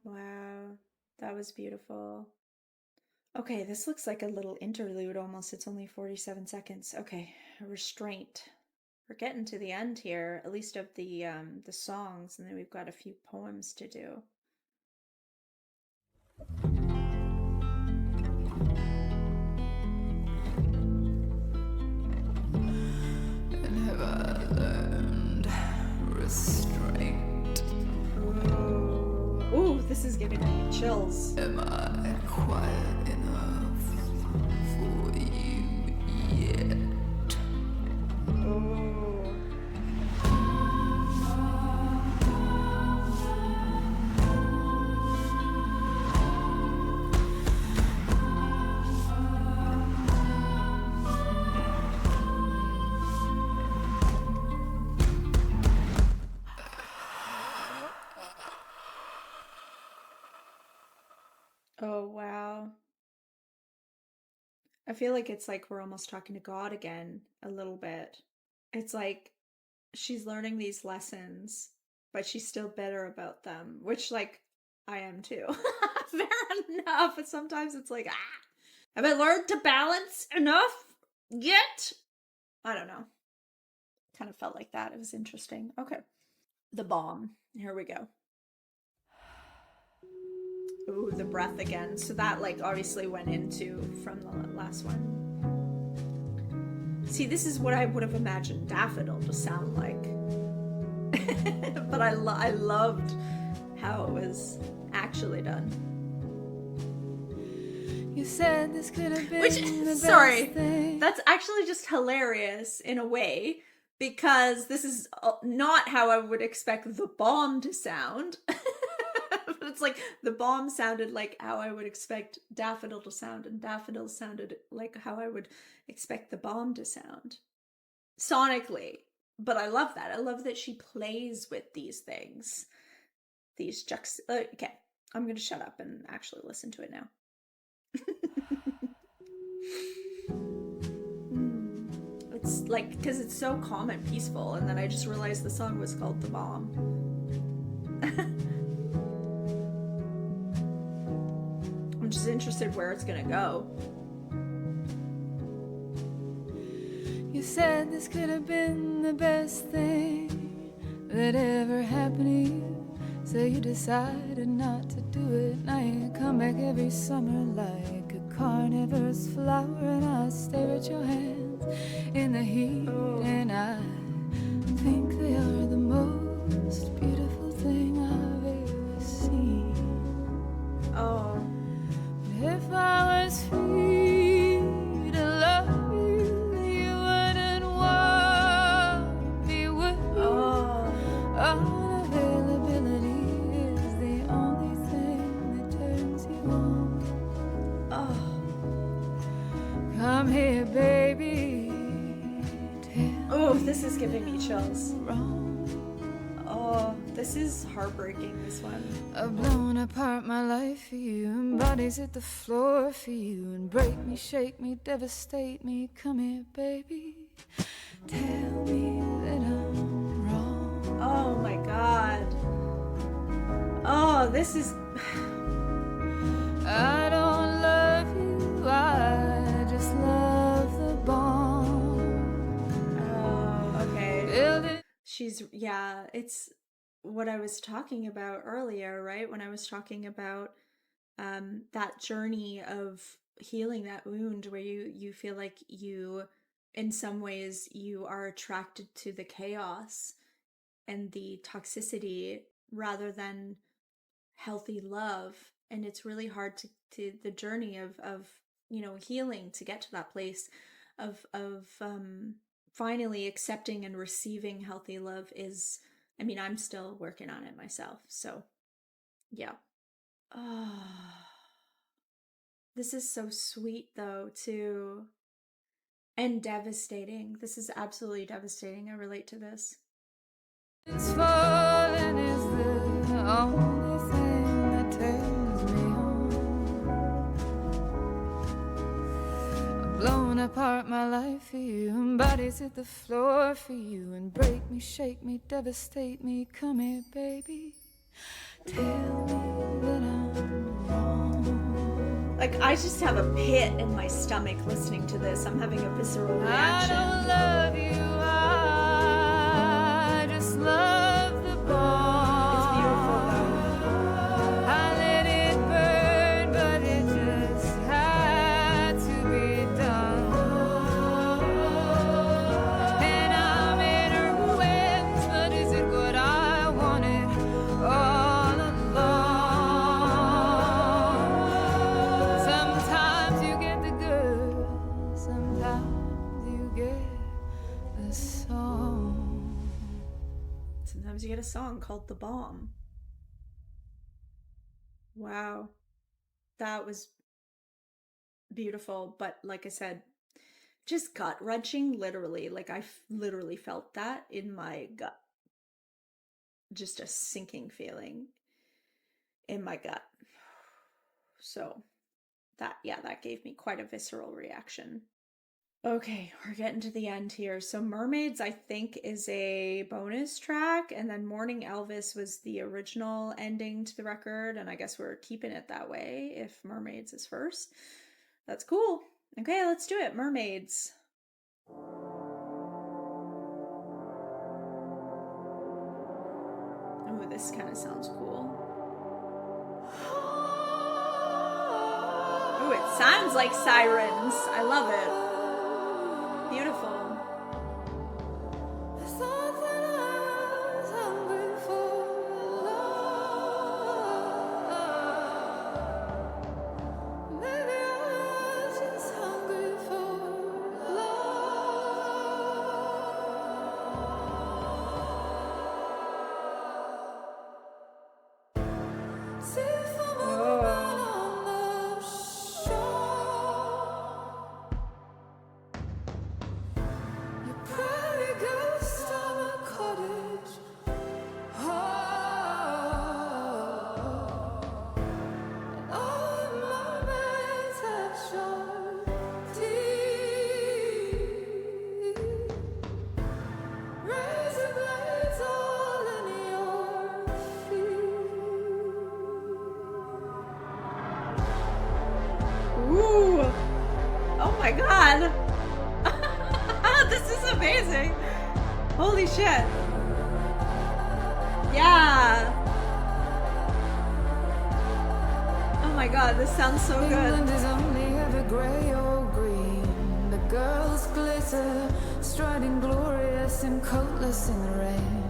Wow, that was beautiful. Okay, this looks like a little interlude almost. It's only 47 seconds. Okay, Restraint. We're getting to the end here, at least of the songs, and then we've got a few poems to do. And have I learned restraint? Ooh, this is giving me chills. Am I quiet enough for you yet? Oh, wow. I feel like it's like we're almost talking to God again a little bit. It's like she's learning these lessons, but she's still bitter about them, which like I am too. Fair enough. But sometimes it's like, have I learned to balance enough yet? I don't know. Kind of felt like that. It was interesting. Okay. The bomb. Here we go. Ooh, the breath again. So that like obviously went into from the last one. See, this is what I would have imagined Daffodil to sound like. But I loved how it was actually done. You said this could have been Which, the sorry, best thing. that's actually just hilarious in a way, because this is not how I would expect the bomb to sound. But it's like the bomb sounded like how I would expect Daffodil to sound, and Daffodil sounded like how I would expect the bomb to sound sonically. But I love that. I love that she plays with these things. These okay, I'm gonna shut up and actually listen to it now. It's like, because it's so calm and peaceful, and then I just realized the song was called The Bomb. I'm just interested where it's gonna go. You said this could have been the best thing that ever happened to you. So you decided not to do it. Now you come back every summer like a carnivorous flower, and I stare at your hands in the heat, and I think they are the most beautiful thing I've ever seen. Oh. But if I was free to love you, you wouldn't want me this is giving me chills. wrong. Oh, this is heartbreaking, this one. I've blown apart my life for you, and bodies hit the floor for you, and break me, shake me, devastate me. Come here, baby. Tell me that I'm wrong. Oh my god. Oh, this is... I don't love you, I just love the bomb. Oh, okay. Build it. She's, yeah, it's what I was talking about earlier, right? When I was talking about that journey of healing that wound where you feel like you, in some ways, you are attracted to the chaos and the toxicity rather than healthy love. And it's really hard to the journey of healing to get to that place of finally accepting and receiving healthy love is, I mean, I'm still working on it myself. So yeah. Oh, this is so sweet though, too. And devastating. This is absolutely devastating. I relate to this. It's falling is the only thing that turns me on. I've blown apart my life for you, and bodies hit the floor for you, and break me, shake me, devastate me. Come here, baby. Tell me that I'm wrong. Like, I just have a pit in my stomach listening to this. I'm having a visceral reaction. I don't love you, I just love the bomb. It's beautiful though. I let it burn, but it just had to be done. And I'm in ruins, but is it what I wanted all along? Sometimes you get the good, sometimes you get the song. Sometimes you get a song called The Bomb. Wow. That was beautiful, but like I said, just gut-wrenching, literally. Like, I literally felt that in my gut. Just a sinking feeling in my gut. So, that gave me quite a visceral reaction. Okay, we're getting to the end here. So Mermaids, I think, is a bonus track, and then Morning Elvis was the original ending to the record, and I guess we're keeping it that way if Mermaids is first. That's cool. Okay, let's do it. Mermaids. Oh, this kind of sounds cool. Oh, it sounds like sirens. I love it. Beautiful. Ooh. Oh my god. This is amazing. Holy shit. Yeah. Oh my god, this sounds so good. England is only ever grey or green. The girls glitter, striding glorious and coatless in the rain.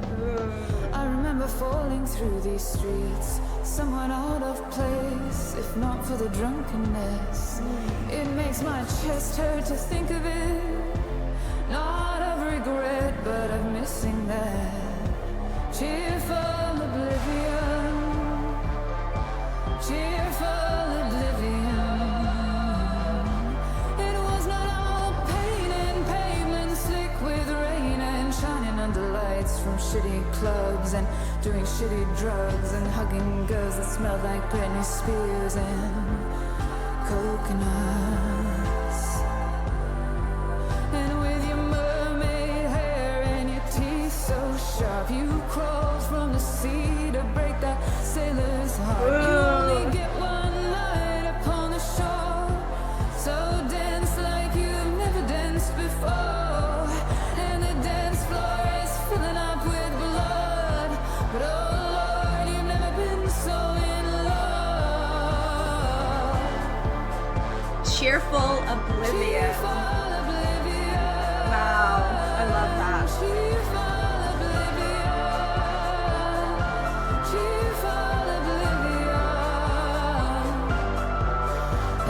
I remember falling through these streets, somewhat out of place, if not for the drunkenness. It makes my chest hurt to think of it. Not of regret, but of missing that cheerful oblivion. Cheerful oblivion. It was not all pain and pavement slick with rain and nights from shitty clubs and doing shitty drugs and hugging girls that smelled like Britney Spears and coconuts. And with your mermaid hair and your teeth so sharp, you crawled from the sea to break that sailor's heart. You only get one night upon the shore, so dance like you've never danced before. And the dance floor is filling up with blood, but oh Lord, you've never been so in love. Cheerful Oblivion. Wow, I love that.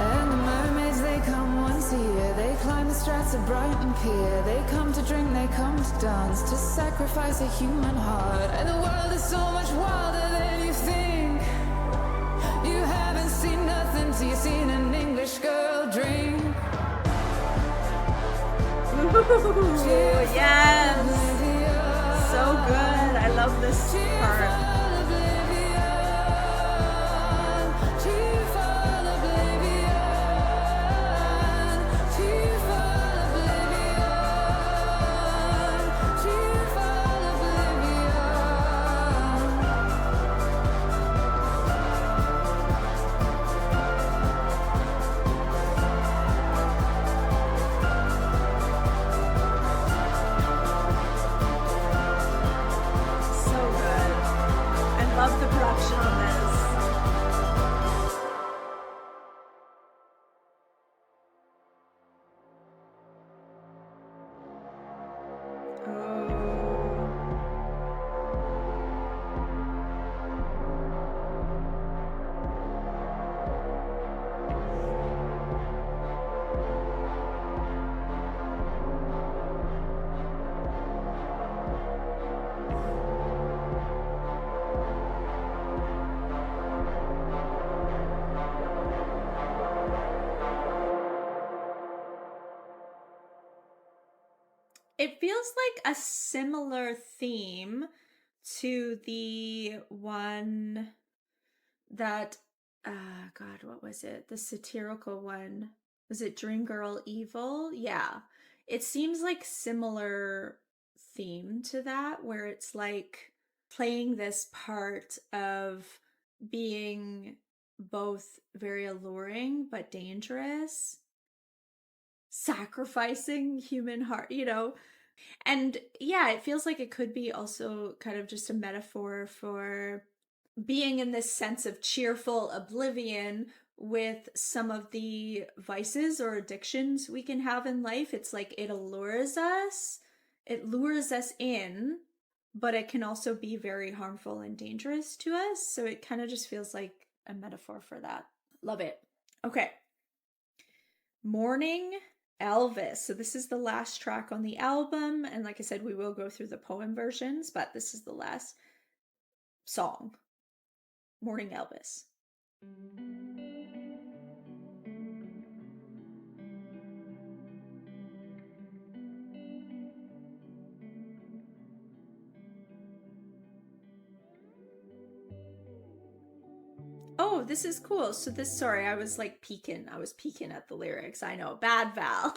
And the mermaids, they come once a year. They climb the strats of Brighton Pier. They come to drink, they come to dance, to sacrifice a human heart. And the world is so much wilder than you think. You haven't seen nothing till you've seen an English girl drink. Ooh, yes! So good. I love this part. Love the production on this. It feels like a similar theme to the one that, God, what was it? The satirical one. Was it Dreamgirl Evil? Yeah. It seems like similar theme to that, where it's like playing this part of being both very alluring but dangerous, sacrificing human heart, you know? And yeah, it feels like it could be also kind of just a metaphor for being in this sense of cheerful oblivion with some of the vices or addictions we can have in life. It's like it lures us in, but it can also be very harmful and dangerous to us. So it kind of just feels like a metaphor for that. Love it. Okay. Morning Elvis. So this is the last track on the album. And like I said, we will go through the poem versions, but this is the last song. Morning Elvis. Oh, this is cool. So this, sorry, I was peeking at the lyrics. I know, bad Val.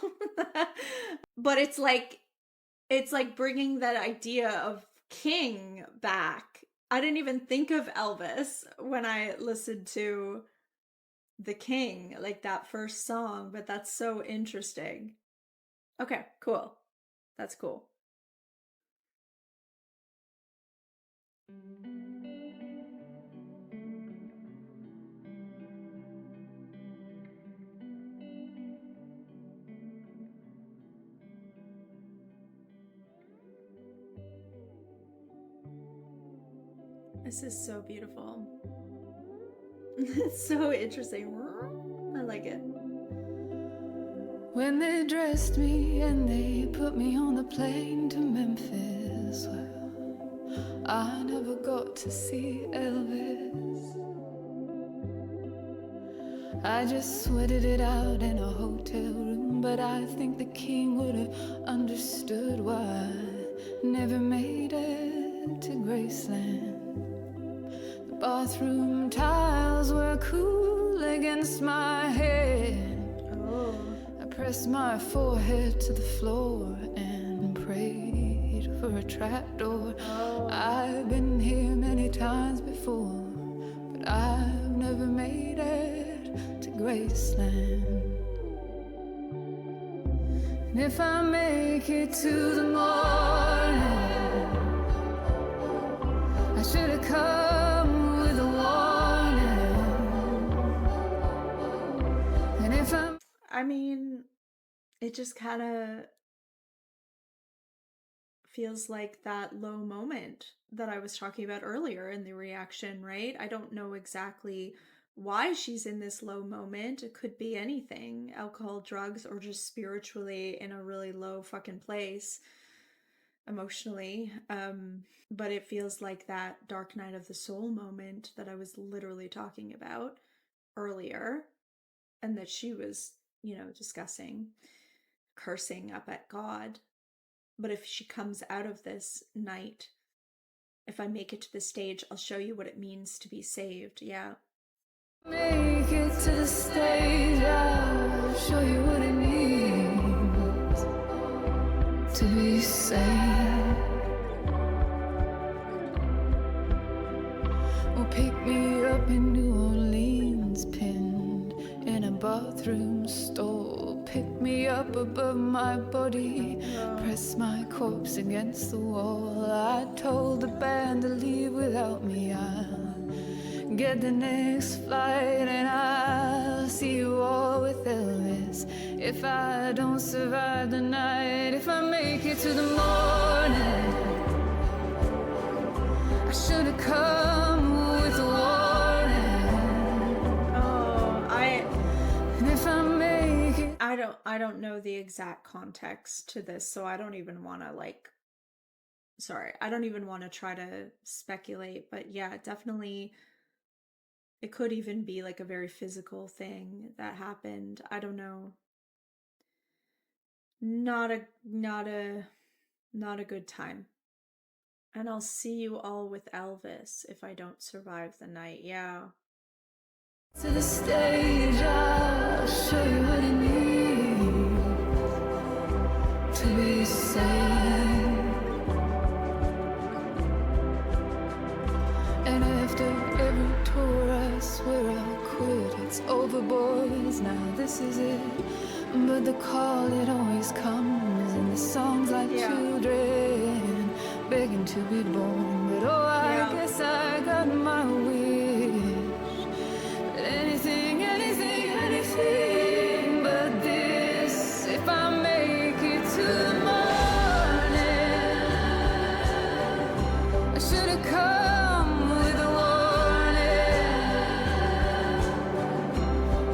But it's like bringing that idea of king back. I didn't even think of Elvis when I listened to The King, like that first song, but that's so interesting. Okay, cool. That's cool. This is so beautiful. It's so interesting. I like it. When they dressed me and they put me on the plane to Memphis, well, I never got to see Elvis. I just sweated it out in a hotel room, but I think the king would have understood why never made it to Graceland. The bathroom tiles were cool against my head. I pressed my forehead to the floor and prayed for a trapdoor. I've been here many times before, but I've never made it to Graceland. And if I make it to the morning, I should have come with a warning. And if I mean, it just kind of feels like that low moment that I was talking about earlier in the reaction, right? I don't know exactly why she's in this low moment. It could be anything, alcohol, drugs, or just spiritually in a really low fucking place emotionally. But it feels like that dark night of the soul moment that I was literally talking about earlier, and that she was, discussing, cursing up at God. But if she comes out of this night, if I make it to the stage, I'll show you what it means to be saved. Yeah. make it to the stage, I'll show you what it means to be saved. Well, pick me up in New Orleans, pinned in a bathroom stall. Pick me up above my body, press my corpse against the wall. I told the band to leave without me. I'll get the next flight and I'll see you all with Elvis. If I don't survive the night, if I make it to the morning, I should have come with a warning. And if I make it, I don't know the exact context to this, so I don't even want to I don't even want to try to speculate, but yeah, definitely it could even be like a very physical thing that happened. I don't know. Not a good time. And I'll see you all with Elvis if I don't survive the night. Yeah. to the stage, I'll show you what it means to be saved. And after every tour, I swear I'll quit. It's over, boys, now this is it. But the call, it always comes in the songs like children begging to be born. But I guess I got my wish. But anything but this. If I make it to the morning, I should have come with a warning.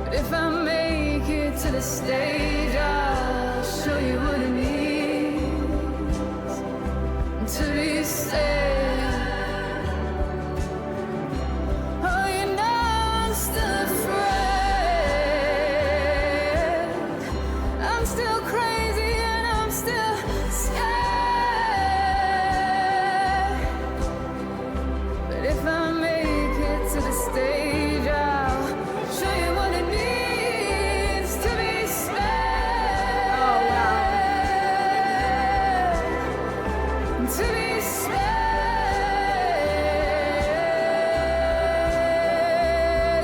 But if I make it to the stage, I'll show you what it means to be saved. Oh, you know I'm still afraid. I'm still crazy and I'm still scared. But if I make it to the stage, I'll show you what it means to be spared. Oh, wow. To be spared.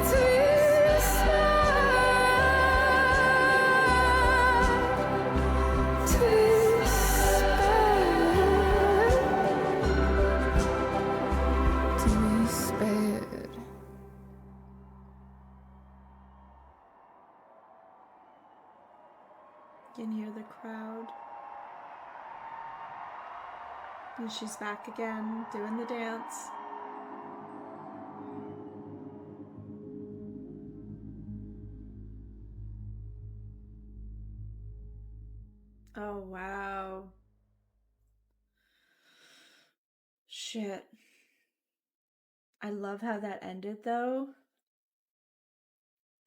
To be spared. To be spared. To be spared. You can hear the crowd. And she's back again, doing the dance. Oh, wow. Shit. I love how that ended, though.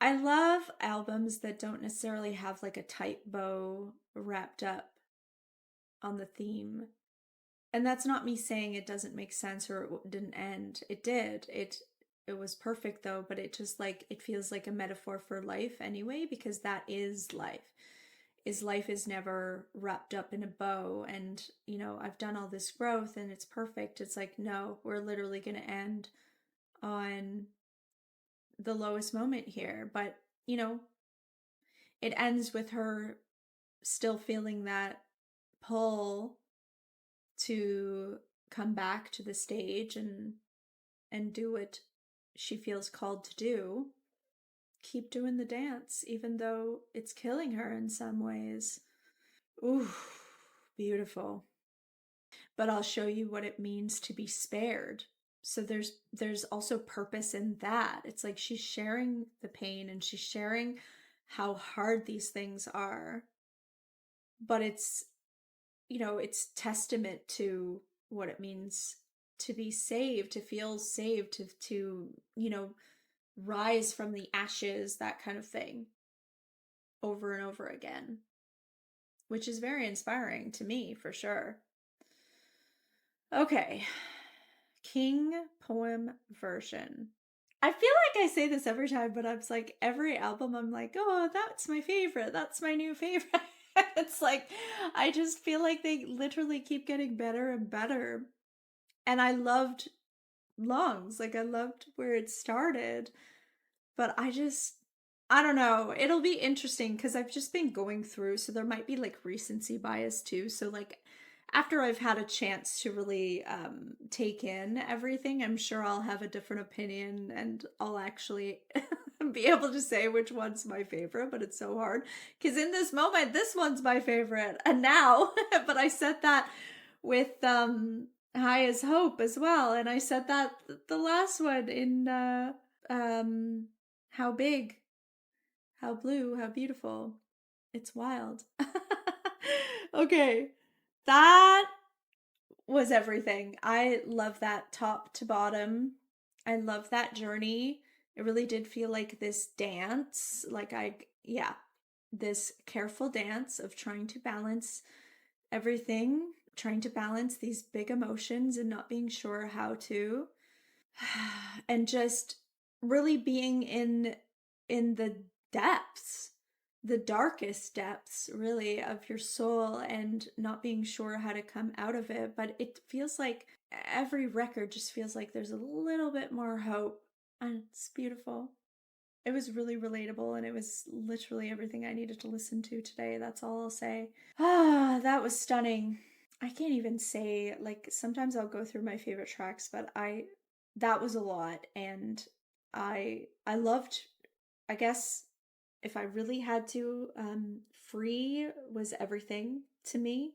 I love albums that don't necessarily have like a tight bow wrapped up on the theme. And that's not me saying it doesn't make sense or it didn't end. It did. It was perfect though, but it just like it feels like a metaphor for life anyway, because that is life. Is life is never wrapped up in a bow and, you know, I've done all this growth and it's perfect. It's like, no, we're literally going to end on the lowest moment here. But, you know, it ends with her still feeling that pull to come back to the stage and do what she feels called to do. Keep doing the dance, even though it's killing her in some ways. Ooh, beautiful. But I'll show you what it means to be spared. So there's also purpose in that. It's like she's sharing the pain and she's sharing how hard these things are. But it's, you know, it's testament to what it means to be saved, to feel saved, to you know, rise from the ashes, that kind of thing, over and over again, which is very inspiring to me for sure. Okay, King poem version. I feel like I say this every time, but I'm like, every album I'm like, oh, that's my favorite. That's my new favorite. It's like, I just feel like they literally keep getting better and better. And I loved Lungs. Like, I loved where it started. But I don't know. It'll be interesting because I've just been going through, so there might be like recency bias too. So, like, after I've had a chance to really take in everything, I'm sure I'll have a different opinion and I'll actually be able to say which one's my favorite, but it's so hard because in this moment, this one's my favorite. And now, but I said that with High as Hope as well. And I said that the last one in How Big, How Blue, How Beautiful. It's wild. Okay. That was everything. I love that top to bottom. I love that journey. It really did feel like this dance, yeah, this careful dance of trying to balance everything, trying to balance these big emotions and not being sure how to, and just really being in the depths, the darkest depths really of your soul, and not being sure how to come out of it. But it feels like every record just feels like there's a little bit more hope, and it's beautiful. It was really relatable, and it was literally everything I needed to listen to today. That's all I'll say. Ah, that was stunning. I can't even say, like, sometimes I'll go through my favorite tracks, but that was a lot, and I loved, I guess, if I really had to, Free was everything to me.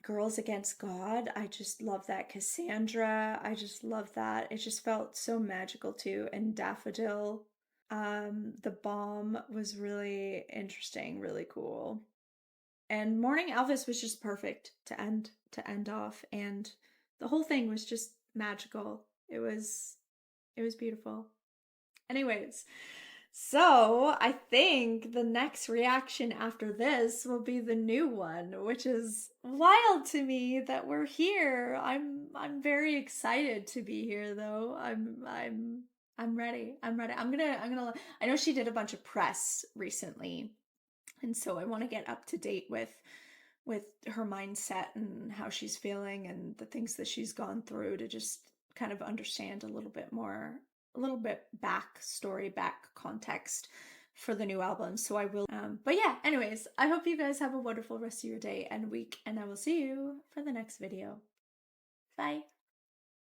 Girls Against God, I just love that. Cassandra, I just love that. It just felt so magical too. And Daffodil, the bomb was really interesting, really cool. And Morning Elvis was just perfect to end off, and the whole thing was just magical. It was beautiful. Anyways, so I think the next reaction after this will be the new one, which is wild to me that we're here. I'm very excited to be here though. I'm ready. I'm ready. I know she did a bunch of press recently, and so I want to get up to date with her mindset and how she's feeling and the things that she's gone through to just kind of understand a little bit more, a little bit back story, back context for the new album. So I will, but yeah, anyways, I hope you guys have a wonderful rest of your day and week, and I will see you for the next video. Bye.